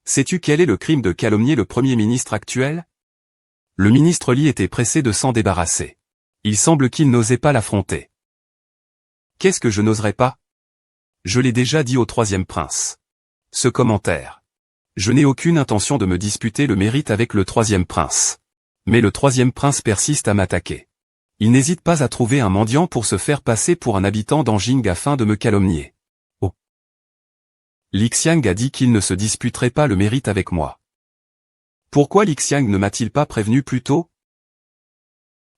Sais-tu quel est le crime de calomnier le Premier ministre actuel? Le ministre Li était pressé de s'en débarrasser. Il semble qu'il n'osait pas l'affronter. Qu'est-ce que je n'oserais pas? Je l'ai déjà dit au troisième prince. Ce commentaire. Je n'ai aucune intention de me disputer le mérite avec le troisième prince. Mais le troisième prince persiste à m'attaquer. Il n'hésite pas à trouver un mendiant pour se faire passer pour un habitant d'Anjing afin de me calomnier. Oh. Lixiang a dit qu'il ne se disputerait pas le mérite avec moi. Pourquoi Lixiang ne m'a-t-il pas prévenu plus tôt?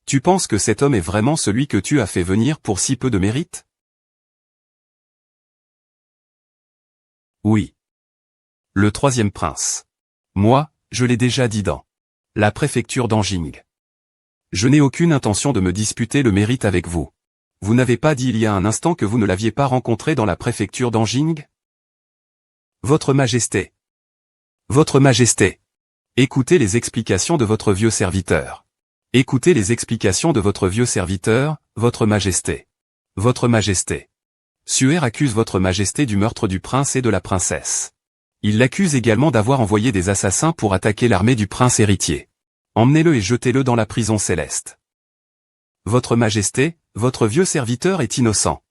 Tu penses que cet homme est vraiment celui que tu as fait venir pour si peu de mérite? Oui. Le troisième prince. Moi, je l'ai déjà dit dans la préfecture d'Anjing. Je n'ai aucune intention de me disputer le mérite avec vous. Vous n'avez pas dit il y a un instant que vous ne l'aviez pas rencontré dans la préfecture d'Anjing? Votre Majesté. Votre Majesté. Écoutez les explications de votre vieux serviteur. Écoutez les explications de votre vieux serviteur, votre Majesté. Votre Majesté. Suer accuse votre Majesté du meurtre du prince et de la princesse. Il l'accuse également d'avoir envoyé des assassins pour attaquer l'armée du prince héritier. Emmenez-le et jetez-le dans la prison céleste. Votre Majesté, votre vieux serviteur est innocent.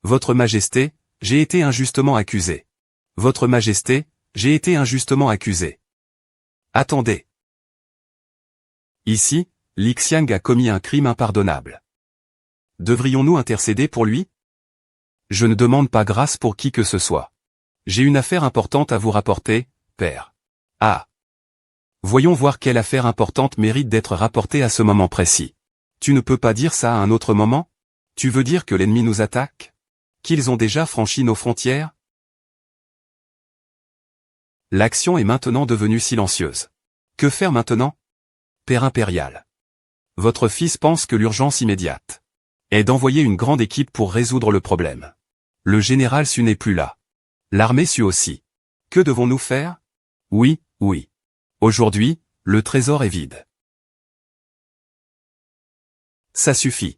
Votre Majesté, j'ai été injustement accusé. Votre Majesté, j'ai été injustement accusé. Attendez. Ici, Lixiang a commis un crime impardonnable. Devrions-nous intercéder pour lui? Je ne demande pas grâce pour qui que ce soit. J'ai une affaire importante à vous rapporter, père. Ah. Voyons voir quelle affaire importante mérite d'être rapportée à ce moment précis. Tu ne peux pas dire ça à un autre moment? Tu veux dire que l'ennemi nous attaque? Qu'ils ont déjà franchi nos frontières? L'action est maintenant devenue silencieuse. Que faire maintenant? Père impérial. Votre fils pense que l'urgence immédiate est d'envoyer une grande équipe pour résoudre le problème. Le général Su n'est plus là. L'armée Su aussi. Que devons-nous faire? Oui, oui. Aujourd'hui, le trésor est vide. Ça suffit.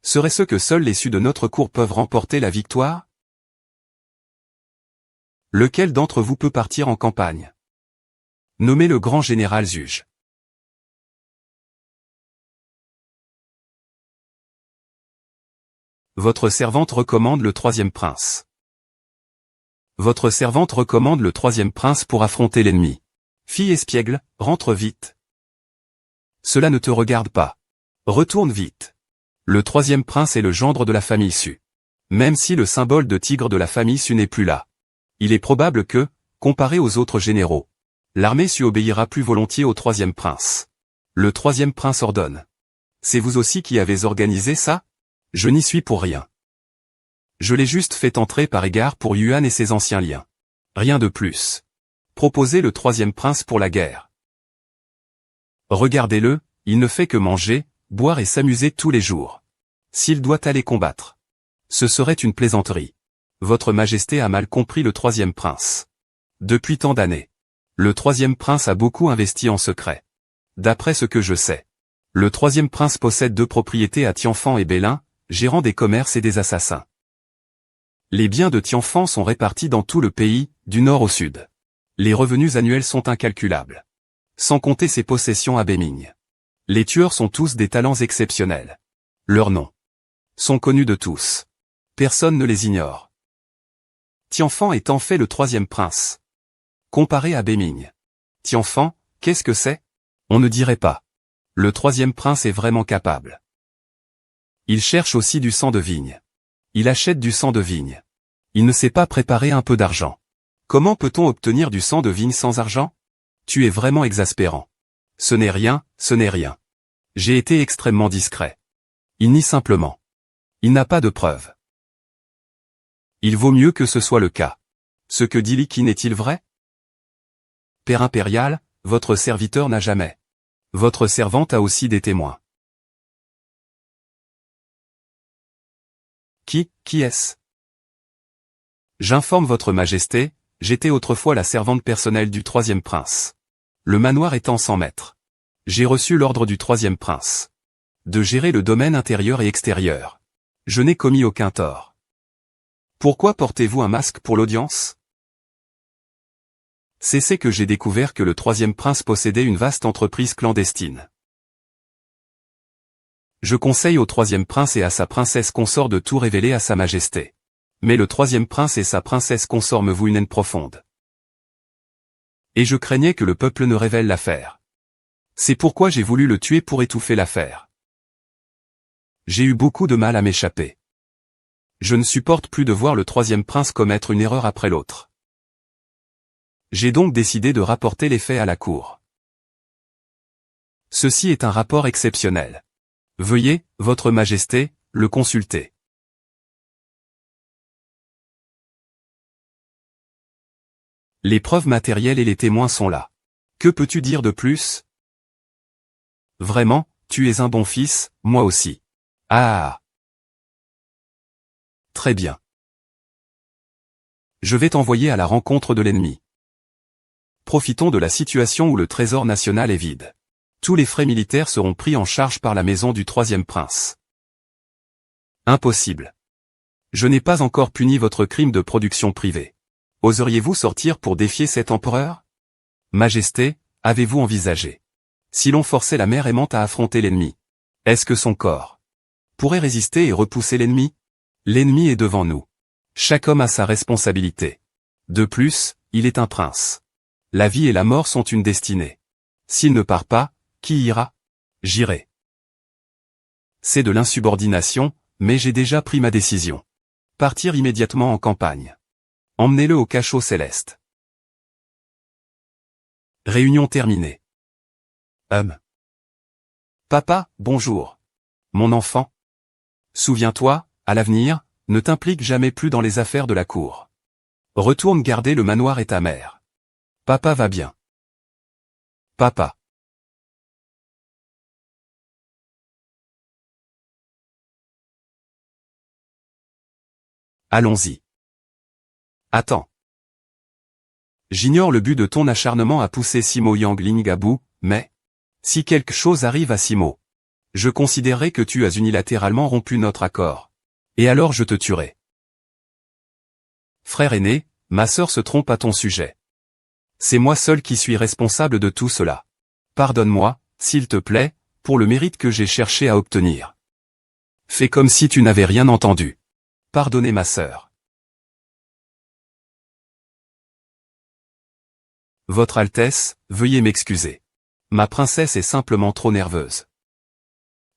Serait-ce que seuls les Su de notre cour peuvent remporter la victoire? Lequel d'entre vous peut partir en campagne? Nommez le grand général Zuge. Votre servante recommande le troisième prince. Votre servante recommande le troisième prince pour affronter l'ennemi. Fille espiègle, rentre vite. Cela ne te regarde pas. Retourne vite. Le troisième prince est le gendre de la famille Su. Même si le symbole de tigre de la famille Su n'est plus là. Il est probable que, comparé aux autres généraux, l'armée Su obéira plus volontiers au troisième prince. Le troisième prince ordonne. C'est vous aussi qui avez organisé ça? Je n'y suis pour rien. Je l'ai juste fait entrer par égard pour Yuan et ses anciens liens. Rien de plus. Proposez le troisième prince pour la guerre. Regardez-le, il ne fait que manger, boire et s'amuser tous les jours. S'il doit aller combattre, ce serait une plaisanterie. Votre Majesté a mal compris le troisième prince. Depuis tant d'années, le troisième prince a beaucoup investi en secret. D'après ce que je sais, Le troisième prince possède 2 propriétés à Tianfan et Bélin, gérant des commerces et des assassins. Les biens de Tianfan sont répartis dans tout le pays, du nord au sud. Les revenus annuels sont incalculables. Sans compter ses possessions à Béming. Les tueurs sont tous des talents exceptionnels. Leurs noms sont connus de tous. Personne ne les ignore. Tianfan est en fait le troisième prince. Comparé à Béming. Tianfan, qu'est-ce que c'est? On ne dirait pas. Le troisième prince est vraiment capable. Il cherche aussi du sang de vigne. Il achète du sang de vigne. Il ne sait pas préparer un peu d'argent. Comment peut-on obtenir du sang de vigne sans argent? Tu es vraiment exaspérant. Ce n'est rien, ce n'est rien. J'ai été extrêmement discret. Il nie simplement. Il n'a pas de preuves. Il vaut mieux que ce soit le cas. Ce que dit Likin est-il vrai? Père impérial, votre serviteur n'a jamais. Votre servante a aussi des témoins. Qui est-ce? J'informe votre majesté, j'étais autrefois la servante personnelle du troisième prince. Le manoir étant sans maître. J'ai reçu l'ordre du troisième prince. De gérer le domaine intérieur et extérieur. Je n'ai commis aucun tort. Pourquoi portez-vous un masque pour l'audience? C'est que j'ai découvert que le troisième prince possédait une vaste entreprise clandestine. Je conseille au troisième prince et à sa princesse consort de tout révéler à sa majesté. Mais le troisième prince et sa princesse consort me vouent une haine profonde. Et je craignais que le peuple ne révèle l'affaire. C'est pourquoi j'ai voulu le tuer pour étouffer l'affaire. J'ai eu beaucoup de mal à m'échapper. Je ne supporte plus de voir le troisième prince commettre une erreur après l'autre. J'ai donc décidé de rapporter les faits à la cour. Ceci est un rapport exceptionnel. Veuillez, votre majesté, le consulter. Les preuves matérielles et les témoins sont là. Que peux-tu dire de plus? Vraiment, tu es un bon fils, moi aussi. Ah! Très bien. Je vais t'envoyer à la rencontre de l'ennemi. Profitons de la situation où le trésor national est vide. Tous les frais militaires seront pris en charge par la maison du troisième prince. Impossible. Je n'ai pas encore puni votre crime de production privée. Oseriez-vous sortir pour défier cet empereur? Majesté, avez-vous envisagé? Si l'on forçait la mère aimante à affronter l'ennemi, est-ce que son corps pourrait résister et repousser l'ennemi? L'ennemi est devant nous. Chaque homme a sa responsabilité. De plus, il est un prince. La vie et la mort sont une destinée. S'il ne part pas, qui ira? J'irai. C'est de l'insubordination, mais j'ai déjà pris ma décision. Partir immédiatement en campagne. Emmenez-le au cachot céleste. Réunion terminée. Papa, bonjour. Mon enfant. Souviens-toi, à l'avenir, ne t'implique jamais plus dans les affaires de la cour. Retourne garder le manoir et ta mère. Papa va bien. Papa. Allons-y. Attends. J'ignore le but de ton acharnement à pousser Simo Yangling à bout, mais si quelque chose arrive à Simo, je considérerai que tu as unilatéralement rompu notre accord. Et alors je te tuerai. Frère aîné, ma sœur se trompe à ton sujet. C'est moi seul qui suis responsable de tout cela. Pardonne-moi, s'il te plaît, pour le mérite que j'ai cherché à obtenir. Fais comme si tu n'avais rien entendu. Pardonnez ma sœur. Votre Altesse, veuillez m'excuser. Ma princesse est simplement trop nerveuse.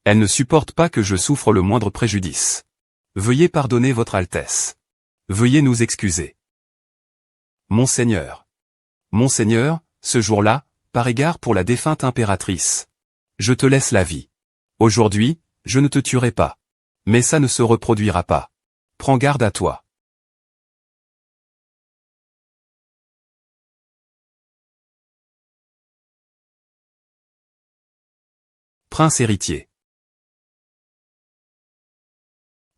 Elle ne supporte pas que je souffre le moindre préjudice. Veuillez pardonner votre Altesse. Veuillez nous excuser. Monseigneur. Monseigneur, ce jour-là, par égard pour la défunte impératrice, je te laisse la vie. Aujourd'hui, je ne te tuerai pas. Mais ça ne se reproduira pas. Prends garde à toi. Prince héritier.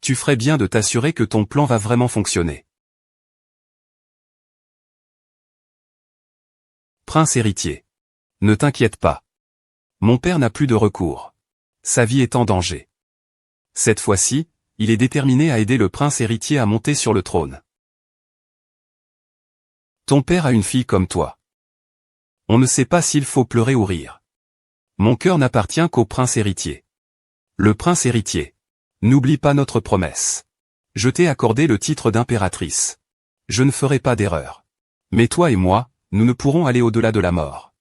Tu ferais bien de t'assurer que ton plan va vraiment fonctionner. Prince héritier. Ne t'inquiète pas. Mon père n'a plus de recours. Sa vie est en danger. Cette fois-ci, il est déterminé à aider le prince héritier à monter sur le trône. Ton père a une fille comme toi. On ne sait pas s'il faut pleurer ou rire. Mon cœur n'appartient qu'au prince héritier. Le prince héritier. N'oublie pas notre promesse. Je t'ai accordé le titre d'impératrice. Je ne ferai pas d'erreur. Mais toi et moi, nous ne pourrons aller au-delà de la mort.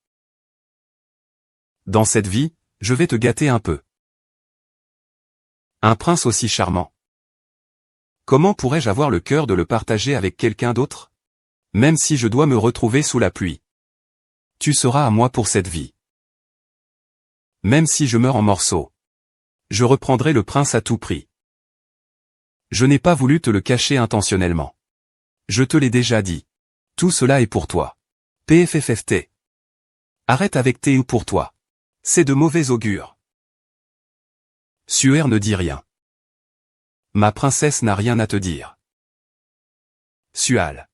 Dans cette vie, je vais te gâter un peu. Un prince aussi charmant. Comment pourrais-je avoir le cœur de le partager avec quelqu'un d'autre? Même si je dois me retrouver sous la pluie. Tu seras à moi pour cette vie. Même si je meurs en morceaux. Je reprendrai le prince à tout prix. Je n'ai pas voulu te le cacher intentionnellement. Je te l'ai déjà dit. Tout cela est pour toi. PFFFT. Arrête avec tes ou pour toi. C'est de mauvais augure. Suaire ne dit rien. Ma princesse n'a rien à te dire. Sual.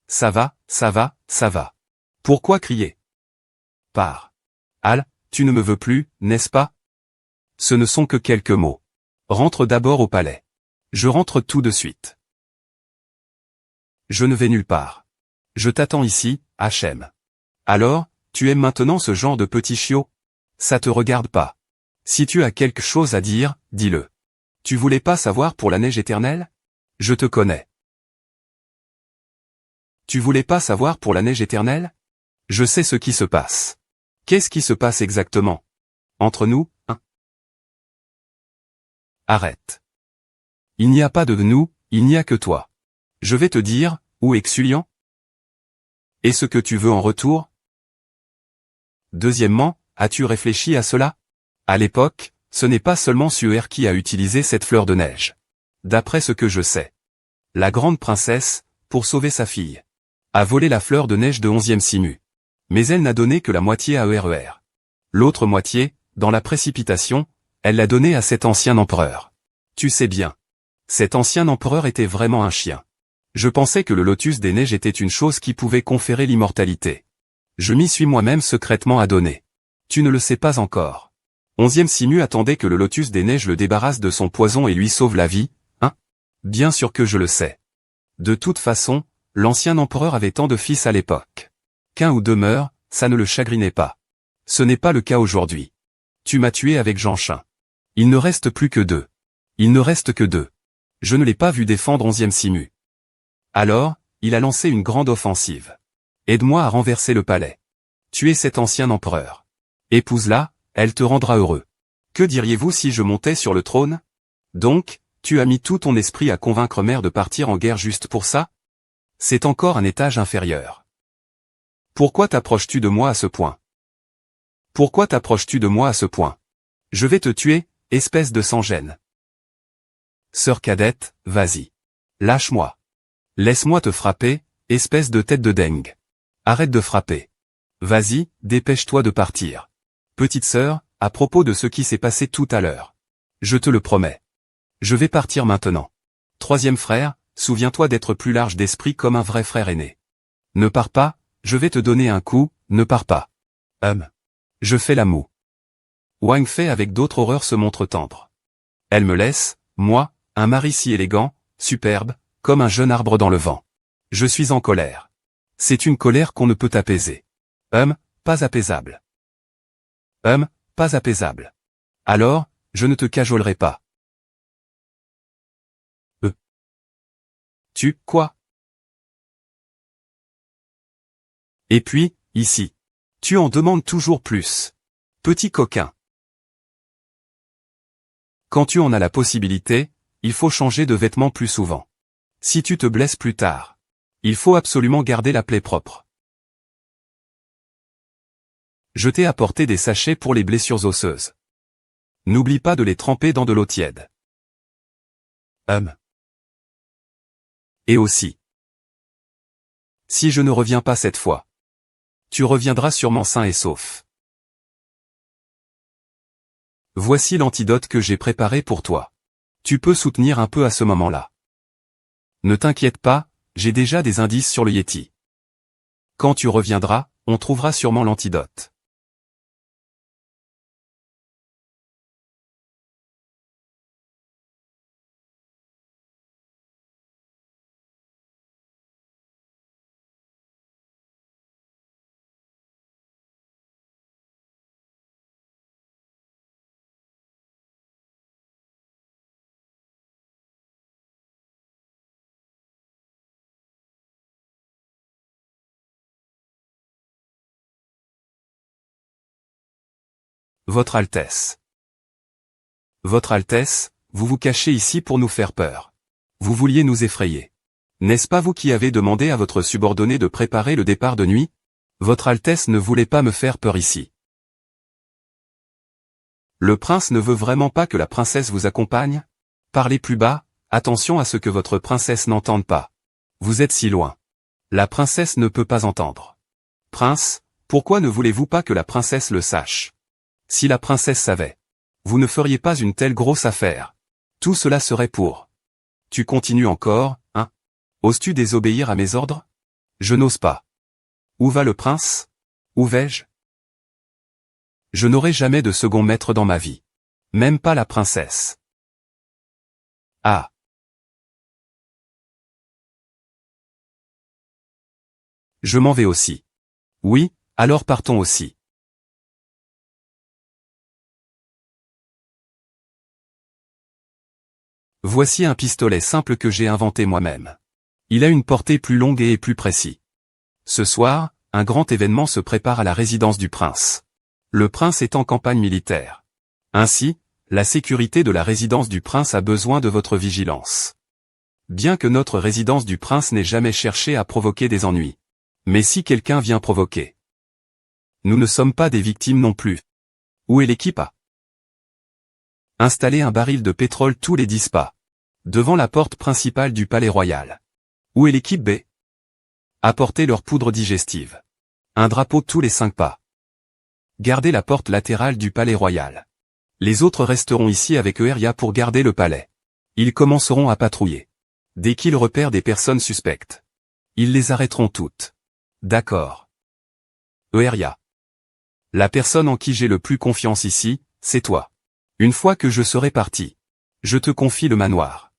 Ça va, ça va, ça va. Pourquoi crier? Pars. Al, tu ne me veux plus, n'est-ce pas? Ce ne sont que quelques mots. Rentre d'abord au palais. Je rentre tout de suite. Je ne vais nulle part. Je t'attends ici, Hachem. Alors, tu aimes maintenant ce genre de petit chiot? Ça te regarde pas. Si tu as quelque chose à dire, dis-le. Tu voulais pas savoir pour la neige éternelle? Je te connais. Tu voulais pas savoir pour la neige éternelle? Je sais ce qui se passe. Qu'est-ce qui se passe exactement? Entre nous, hein? Arrête. Il n'y a pas de nous, il n'y a que toi. Je vais te dire, où est Xulian? Et ce que tu veux en retour? Deuxièmement, as-tu réfléchi à cela? À l'époque, ce n'est pas seulement Suaire qui a utilisé cette fleur de neige. D'après ce que je sais. La grande princesse, pour sauver sa fille, a volé la fleur de neige de 11e Simu. Mais elle n'a donné que la moitié à ERER. L'autre moitié, dans la précipitation, elle l'a donnée à cet ancien empereur. Tu sais bien. Cet ancien empereur était vraiment un chien. Je pensais que le lotus des neiges était une chose qui pouvait conférer l'immortalité. Je m'y suis moi-même secrètement adonné. Tu ne le sais pas encore. 11e Simu attendait que le lotus des neiges le débarrasse de son poison et lui sauve la vie, hein? Bien sûr que je le sais. De toute façon, l'ancien empereur avait tant de fils à l'époque. Qu'un ou deux meurent, ça ne le chagrinait pas. Ce n'est pas le cas aujourd'hui. Tu m'as tué avec Jeanchin. Il ne reste plus que deux. Il ne reste que deux. Je ne l'ai pas vu défendre 11e Simu. Alors, il a lancé une grande offensive. Aide-moi à renverser le palais. Tuer cet ancien empereur. Épouse-la, elle te rendra heureux. Que diriez-vous si je montais sur le trône? Donc, tu as mis tout ton esprit à convaincre mère de partir en guerre juste pour ça? C'est encore un étage inférieur. Pourquoi t'approches-tu de moi à ce point? Pourquoi t'approches-tu de moi à ce point? Je vais te tuer, espèce de sans-gêne. Sœur cadette, vas-y. Lâche-moi. Laisse-moi te frapper, espèce de tête de dengue. Arrête de frapper. Vas-y, dépêche-toi de partir. Petite sœur, à propos de ce qui s'est passé tout à l'heure. Je te le promets. Je vais partir maintenant. Troisième frère, souviens-toi d'être plus large d'esprit comme un vrai frère aîné. Ne pars pas, je vais te donner un coup, ne pars pas. Je fais la moue. Wang Fei avec d'autres horreurs se montre tendre. Elle me laisse, moi, un mari si élégant, superbe, comme un jeune arbre dans le vent. Je suis en colère. C'est une colère qu'on ne peut apaiser. Pas apaisable. Pas apaisable. Alors, je ne te cajolerai pas. Quoi? Et puis, ici. Tu en demandes toujours plus. Petit coquin. Quand tu en as la possibilité, il faut changer de vêtements plus souvent. Si tu te blesses plus tard, il faut absolument garder la plaie propre. Je t'ai apporté des sachets pour les blessures osseuses. N'oublie pas de les tremper dans de l'eau tiède. Et aussi. Si je ne reviens pas cette fois, tu reviendras sûrement sain et sauf. Voici l'antidote que j'ai préparé pour toi. Tu peux soutenir un peu à ce moment-là. Ne t'inquiète pas, j'ai déjà des indices sur le Yéti. Quand tu reviendras, on trouvera sûrement l'antidote. Votre Altesse. Votre Altesse, vous vous cachez ici pour nous faire peur. Vous vouliez nous effrayer. N'est-ce pas vous qui avez demandé à votre subordonné de préparer le départ de nuit? Votre Altesse ne voulait pas me faire peur ici. Le prince ne veut vraiment pas que la princesse vous accompagne? Parlez plus bas, attention à ce que votre princesse n'entende pas. Vous êtes si loin. La princesse ne peut pas entendre. Prince, pourquoi ne voulez-vous pas que la princesse le sache? Si la princesse savait, vous ne feriez pas une telle grosse affaire. Tout cela serait pour. Tu continues encore, hein? Oses-tu désobéir à mes ordres? Je n'ose pas. Où va le prince? Où vais-je? Je n'aurai jamais de second maître dans ma vie. Même pas la princesse. Ah. Je m'en vais aussi. Oui, alors partons aussi. Voici un pistolet simple que j'ai inventé moi-même. Il a une portée plus longue et est plus précis. Ce soir, un grand événement se prépare à la résidence du prince. Le prince est en campagne militaire. Ainsi, la sécurité de la résidence du prince a besoin de votre vigilance. Bien que notre résidence du prince n'ait jamais cherché à provoquer des ennuis. Mais si quelqu'un vient provoquer, nous ne sommes pas des victimes non plus. Où est l'équipe A? Installer un baril de pétrole tous les 10 pas. Devant la porte principale du palais royal. Où est l'équipe B? Apporter leur poudre digestive. Un drapeau tous les 5 pas. Gardez la porte latérale du palais royal. Les autres resteront ici avec Euria pour garder le palais. Ils commenceront à patrouiller. Dès qu'ils repèrent des personnes suspectes, ils les arrêteront toutes. D'accord. Euria. La personne en qui j'ai le plus confiance ici, c'est toi. Une fois que je serai parti, je te confie le manoir.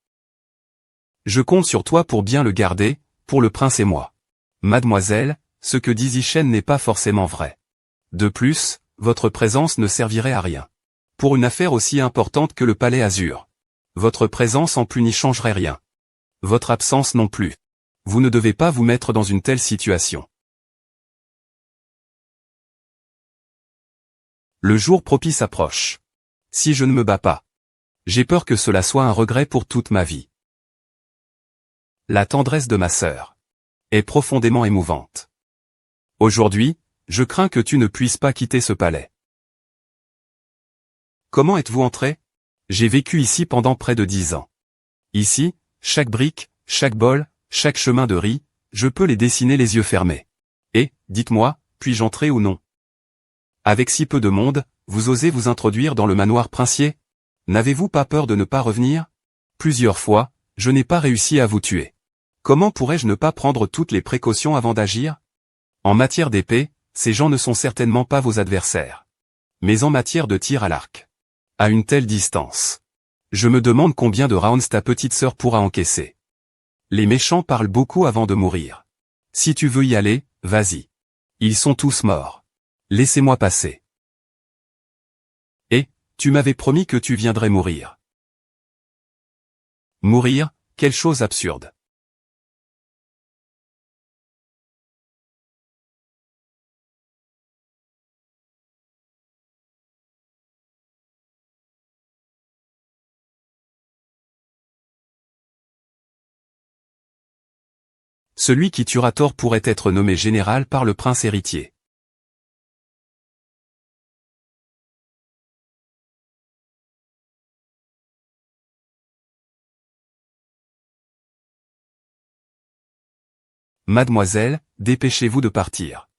Je compte sur toi pour bien le garder, pour le prince et moi. Mademoiselle, ce que dit Zichen n'est pas forcément vrai. De plus, votre présence ne servirait à rien. Pour une affaire aussi importante que le palais Azur. Votre présence en plus n'y changerait rien. Votre absence non plus. Vous ne devez pas vous mettre dans une telle situation. Le jour propice approche. Si je ne me bats pas, j'ai peur que cela soit un regret pour toute ma vie. La tendresse de ma sœur est profondément émouvante. Aujourd'hui, je crains que tu ne puisses pas quitter ce palais. Comment êtes-vous entré? J'ai vécu ici pendant près de 10 ans. Ici, chaque brique, chaque bol, chaque chemin de riz, je peux les dessiner les yeux fermés. Et, dites-moi, puis-je entrer ou non? Avec si peu de monde, vous osez vous introduire dans le manoir princier? N'avez-vous pas peur de ne pas revenir? Plusieurs fois, je n'ai pas réussi à vous tuer. Comment pourrais-je ne pas prendre toutes les précautions avant d'agir? En matière d'épée, ces gens ne sont certainement pas vos adversaires. Mais en matière de tir à l'arc, à une telle distance, je me demande combien de rounds ta petite sœur pourra encaisser. Les méchants parlent beaucoup avant de mourir. Si tu veux y aller, vas-y. Ils sont tous morts. Laissez-moi passer. Et, tu m'avais promis que tu viendrais mourir. Mourir, quelle chose absurde. Celui qui tuera tort pourrait être nommé général par le prince héritier. Mademoiselle, dépêchez-vous de partir.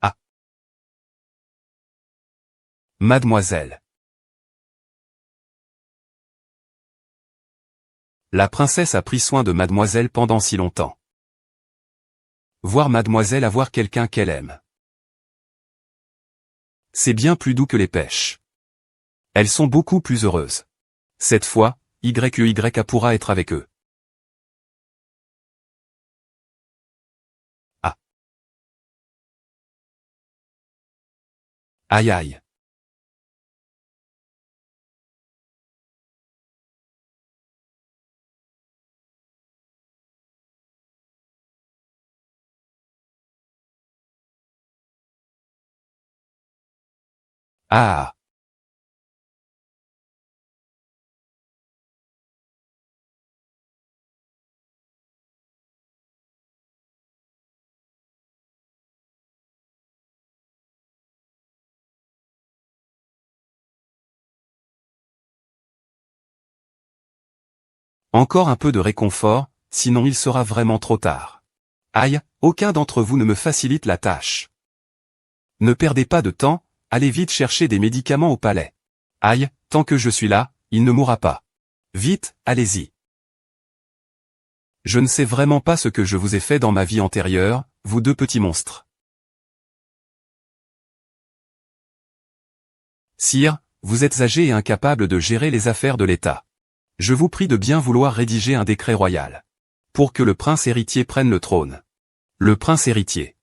Ah. Mademoiselle. La princesse a pris soin de mademoiselle pendant si longtemps. Voir mademoiselle avoir quelqu'un qu'elle aime. C'est bien plus doux que les pêches. Elles sont beaucoup plus heureuses. Cette fois, YEYA pourra être avec eux. Ah. Aïe aïe. Ah. Encore un peu de réconfort, sinon il sera vraiment trop tard. Aïe, aucun d'entre vous ne me facilite la tâche. Ne perdez pas de temps, allez vite chercher des médicaments au palais. Aïe, tant que je suis là, il ne mourra pas. Vite, allez-y. Je ne sais vraiment pas ce que je vous ai fait dans ma vie antérieure, vous deux petits monstres. Sire, vous êtes âgé et incapable de gérer les affaires de l'État. Je vous prie de bien vouloir rédiger un décret royal. Pour que le prince héritier prenne le trône. Le prince héritier.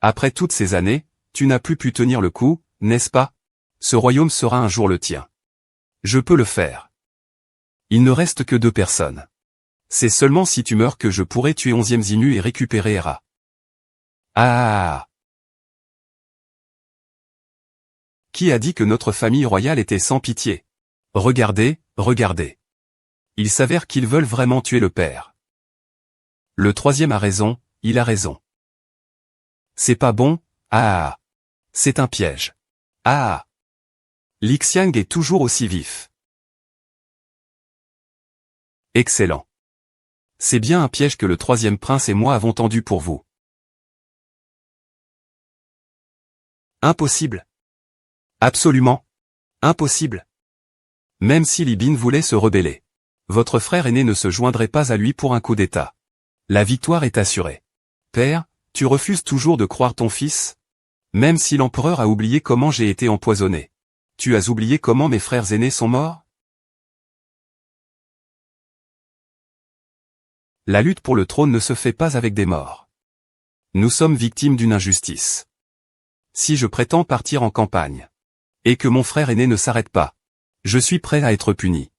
Après toutes ces années, tu n'as plus pu tenir le coup, n'est-ce pas? Ce royaume sera un jour le tien. Je peux le faire. Il ne reste que 2 personnes. C'est seulement si tu meurs que je pourrai tuer 11e Xinu et récupérer Hera. Ah. Qui a dit que notre famille royale était sans pitié? Regardez, regardez. Il s'avère qu'ils veulent vraiment tuer le père. Le 3e a raison, il a raison. C'est pas bon, ah. C'est un piège. Ah. Lixiang est toujours aussi vif. Excellent. C'est bien un piège que le 3e prince et moi avons tendu pour vous. Impossible. Absolument. Impossible. Même si Li Bin voulait se rebeller. Votre frère aîné ne se joindrait pas à lui pour un coup d'état. La victoire est assurée. Père, tu refuses toujours de croire ton fils? Même si l'empereur a oublié comment j'ai été empoisonné. Tu as oublié comment mes frères aînés sont morts? La lutte pour le trône ne se fait pas avec des morts. Nous sommes victimes d'une injustice. Si je prétends partir en campagne, et que mon frère aîné ne s'arrête pas, je suis prêt à être puni.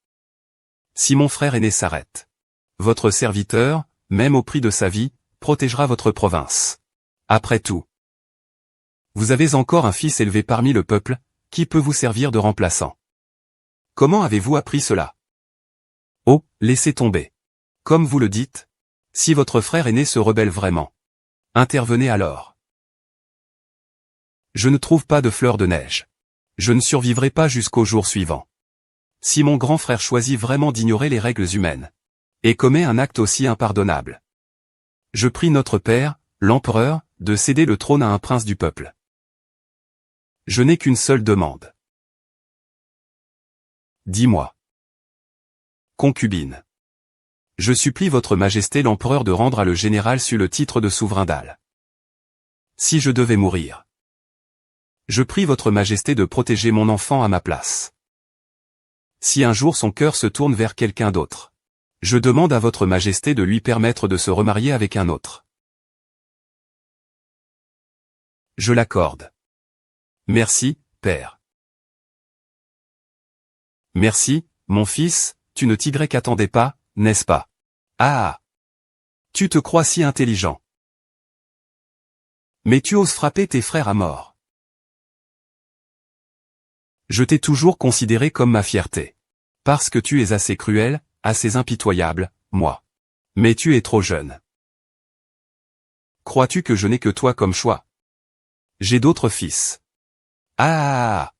Si mon frère aîné s'arrête, votre serviteur, même au prix de sa vie, protégera votre province. Après tout, vous avez encore un fils élevé parmi le peuple, qui peut vous servir de remplaçant. Comment avez-vous appris cela? Oh, laissez tomber. Comme vous le dites, si votre frère aîné se rebelle vraiment, intervenez alors. Je ne trouve pas de fleurs de neige. Je ne survivrai pas jusqu'au jour suivant. Si mon grand frère choisit vraiment d'ignorer les règles humaines, et commet un acte aussi impardonnable, je prie notre père, l'empereur, de céder le trône à un prince du peuple. Je n'ai qu'une seule demande. Dis-moi. Concubine. Je supplie votre majesté l'empereur de rendre à le général Su le titre de souverain d'Al. Si je devais mourir, je prie votre majesté de protéger mon enfant à ma place. Si un jour son cœur se tourne vers quelqu'un d'autre, je demande à votre majesté de lui permettre de se remarier avec un autre. Je l'accorde. Merci, père. Merci, mon fils, tu ne t'y attendais pas, n'est-ce pas? Ah! Tu te crois si intelligent. Mais tu oses frapper tes frères à mort. Je t'ai toujours considéré comme ma fierté. Parce que tu es assez cruel, assez impitoyable, moi. Mais tu es trop jeune. Crois-tu que je n'ai que toi comme choix? J'ai d'autres fils. Ah!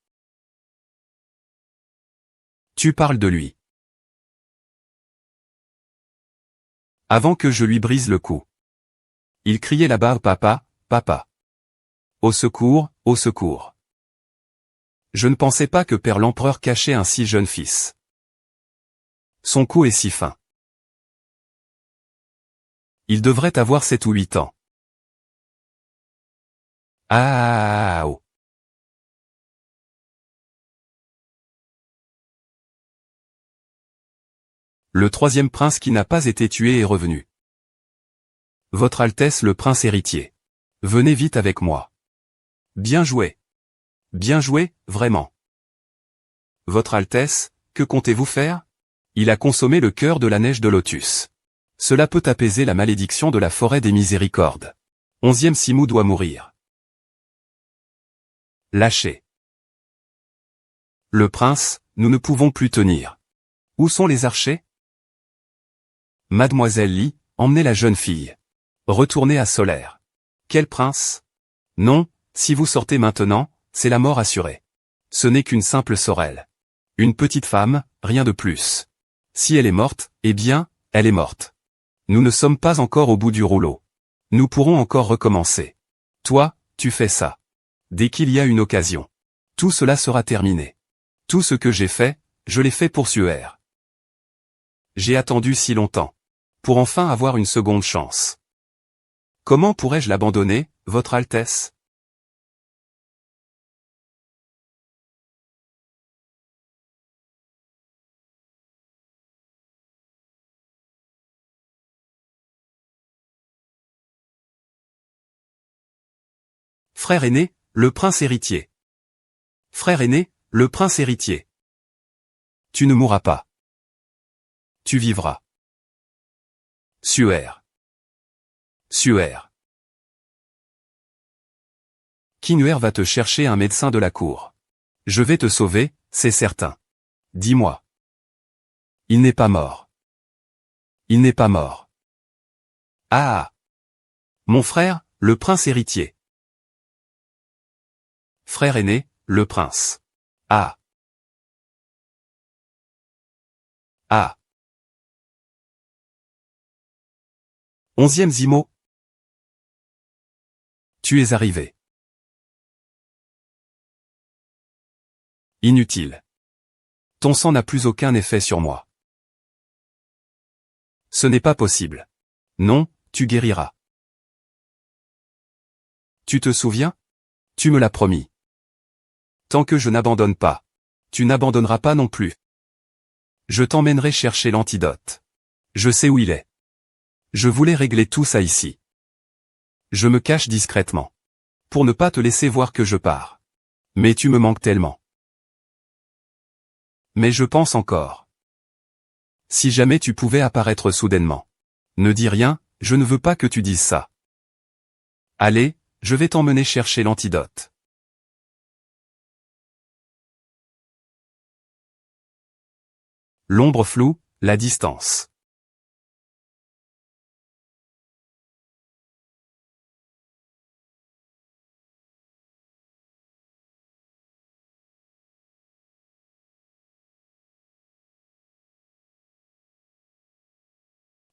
Tu parles de lui. Avant que je lui brise le cou. Il criait là-bas, papa, papa. Au secours, au secours. Je ne pensais pas que père l'empereur cachait un si jeune fils. Son cou est si fin. Il devrait avoir 7 ou 8 ans. Ah, oh. Le 3e prince qui n'a pas été tué est revenu. Votre Altesse le prince héritier. Venez vite avec moi. Bien joué. Bien joué, vraiment. Votre Altesse, que comptez-vous faire? Il a consommé le cœur de la neige de Lotus. Cela peut apaiser la malédiction de la forêt des miséricordes. 11e Simu doit mourir. Lâchez. Le prince, nous ne pouvons plus tenir. Où sont les archers? Mademoiselle Li, emmenez la jeune fille. Retournez à Solaire. Quel prince? Non, si vous sortez maintenant, c'est la mort assurée. Ce n'est qu'une simple sorelle. Une petite femme, rien de plus. Si elle est morte, eh bien, elle est morte. Nous ne sommes pas encore au bout du rouleau. Nous pourrons encore recommencer. Toi, tu fais ça. Dès qu'il y a une occasion. Tout cela sera terminé. Tout ce que j'ai fait, je l'ai fait pour Suer. J'ai attendu si longtemps. Pour enfin avoir une seconde chance. Comment pourrais-je l'abandonner, Votre Altesse? Frère aîné, le prince héritier. Frère aîné, le prince héritier. Tu ne mourras pas. Tu vivras. Suer. Suer. Kinuer va te chercher un médecin de la cour. Je vais te sauver, c'est certain. Dis-moi. Il n'est pas mort. Il n'est pas mort. Ah! Mon frère, le prince héritier. Frère aîné, le prince. Ah! Ah! 11e Zimo. Tu es arrivé. Inutile. Ton sang n'a plus aucun effet sur moi. Ce n'est pas possible. Non, tu guériras. Tu te souviens? Tu me l'as promis. Tant que je n'abandonne pas. Tu n'abandonneras pas non plus. Je t'emmènerai chercher l'antidote. Je sais où il est. Je voulais régler tout ça ici. Je me cache discrètement. Pour ne pas te laisser voir que je pars. Mais tu me manques tellement. Mais je pense encore. Si jamais tu pouvais apparaître soudainement. Ne dis rien, je ne veux pas que tu dises ça. Allez, je vais t'emmener chercher l'antidote. L'ombre floue, la distance.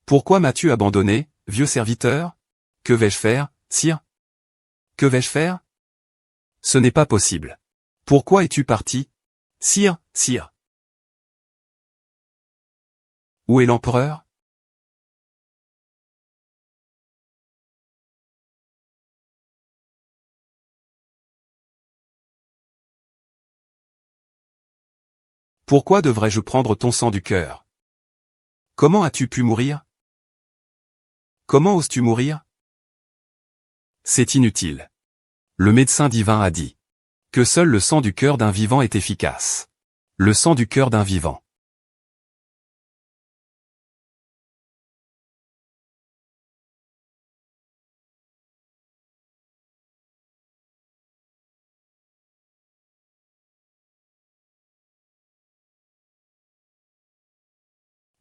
Pourquoi m'as-tu abandonné, vieux serviteur? Que vais-je faire, sire? Que vais-je faire? Ce n'est pas possible. Pourquoi es-tu parti? Sire, sire. Où est l'empereur? Pourquoi devrais-je prendre ton sang du cœur? Comment as-tu pu mourir? Comment oses-tu mourir? C'est inutile. Le médecin divin a dit que seul le sang du cœur d'un vivant est efficace. Le sang du cœur d'un vivant.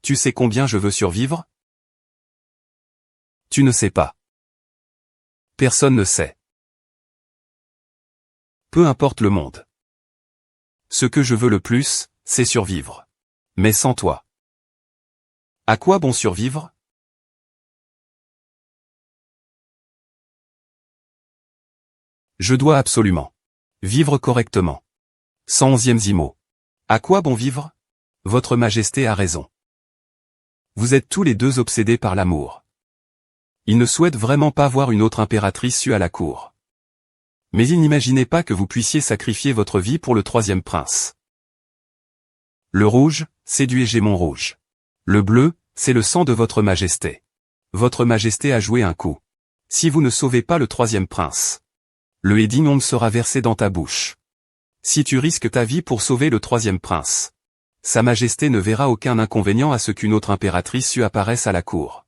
Tu sais combien je veux survivre? Tu ne sais pas. Personne ne sait. Peu importe le monde. Ce que je veux le plus, c'est survivre. Mais sans toi. À quoi bon survivre? Je dois absolument vivre correctement. 111e Zimo. À quoi bon vivre? Votre Majesté a raison. Vous êtes tous les deux obsédés par l'amour. Il ne souhaite vraiment pas voir une autre impératrice sue à la cour. Mais il n'imaginait pas que vous puissiez sacrifier votre vie pour le troisième prince. Le rouge, c'est du hégémon rouge. Le bleu, c'est le sang de votre majesté. Votre majesté a joué un coup. Si vous ne sauvez pas le troisième prince, le Héding sera versé dans ta bouche. Si tu risques ta vie pour sauver le troisième prince, Sa Majesté ne verra aucun inconvénient à ce qu'une autre impératrice sue apparaisse à la cour.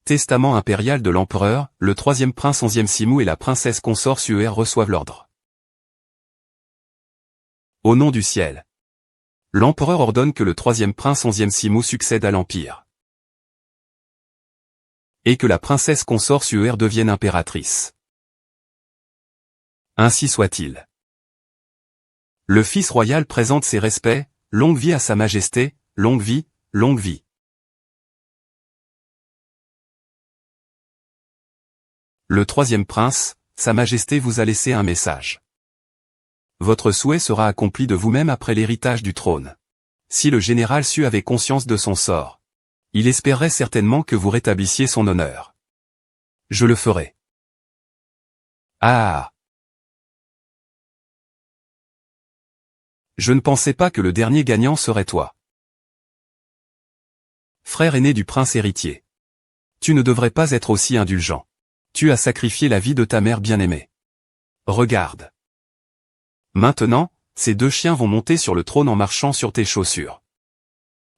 Testament impérial de l'empereur, le troisième prince 11e Simou et la princesse consort Suer reçoivent l'ordre. Au nom du ciel. L'empereur ordonne que le troisième prince 11e Simou succède à l'empire. Et que la princesse consort Suer devienne impératrice. Ainsi soit-il. Le fils royal présente ses respects, longue vie à sa majesté, longue vie, longue vie. Le troisième prince, sa majesté vous a laissé un message. Votre souhait sera accompli de vous-même après l'héritage du trône. Si le général Su avait conscience de son sort, il espérerait certainement que vous rétablissiez son honneur. Je le ferai. Ah! Je ne pensais pas que le dernier gagnant serait toi. Frère aîné du prince héritier. Tu ne devrais pas être aussi indulgent. Tu as sacrifié la vie de ta mère bien-aimée. Regarde. Maintenant, ces deux chiens vont monter sur le trône en marchant sur tes chaussures.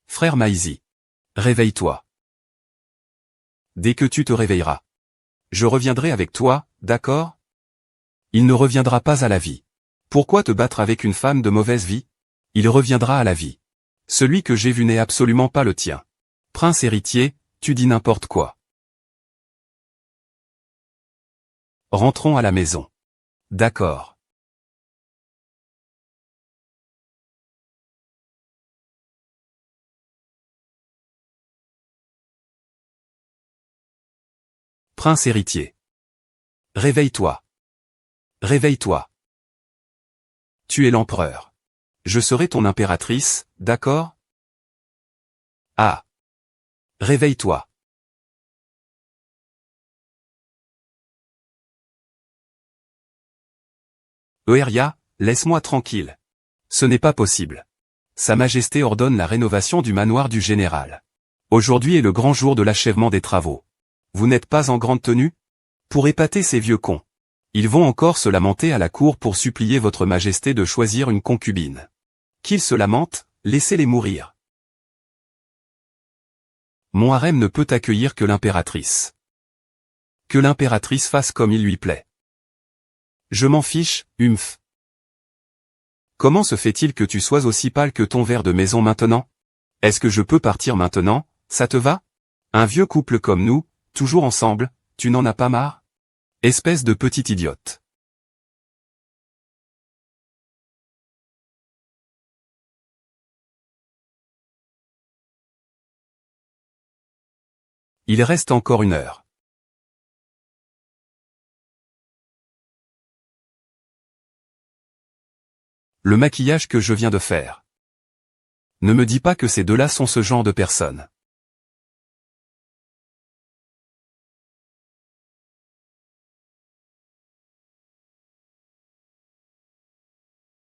Frère Maizi. Réveille-toi. Dès que tu te réveilleras. Je reviendrai avec toi, d'accord? Il ne reviendra pas à la vie. Pourquoi te battre avec une femme de mauvaise vie? Il reviendra à la vie. Celui que j'ai vu n'est absolument pas le tien. Prince héritier, tu dis n'importe quoi. Rentrons à la maison. D'accord. Prince héritier. Réveille-toi. Réveille-toi. Tu es l'empereur. Je serai ton impératrice, d'accord? Ah. Réveille-toi. Eueria, laisse-moi tranquille. Ce n'est pas possible. Sa Majesté ordonne la rénovation du manoir du général. Aujourd'hui est le grand jour de l'achèvement des travaux. Vous n'êtes pas en grande tenue? Pour épater ces vieux cons. Ils vont encore se lamenter à la cour pour supplier votre majesté de choisir une concubine. Qu'ils se lamentent, laissez-les mourir. Mon harem ne peut accueillir que l'impératrice. Que l'impératrice fasse comme il lui plaît. Je m'en fiche, humph. Comment se fait-il que tu sois aussi pâle que ton ver de maison maintenant? Est-ce que je peux partir maintenant, ça te va? Un vieux couple comme nous, toujours ensemble, tu n'en as pas marre? Espèce de petite idiote. Il reste encore 1 heure. Le maquillage que je viens de faire. Ne me dis pas que ces deux-là sont ce genre de personnes.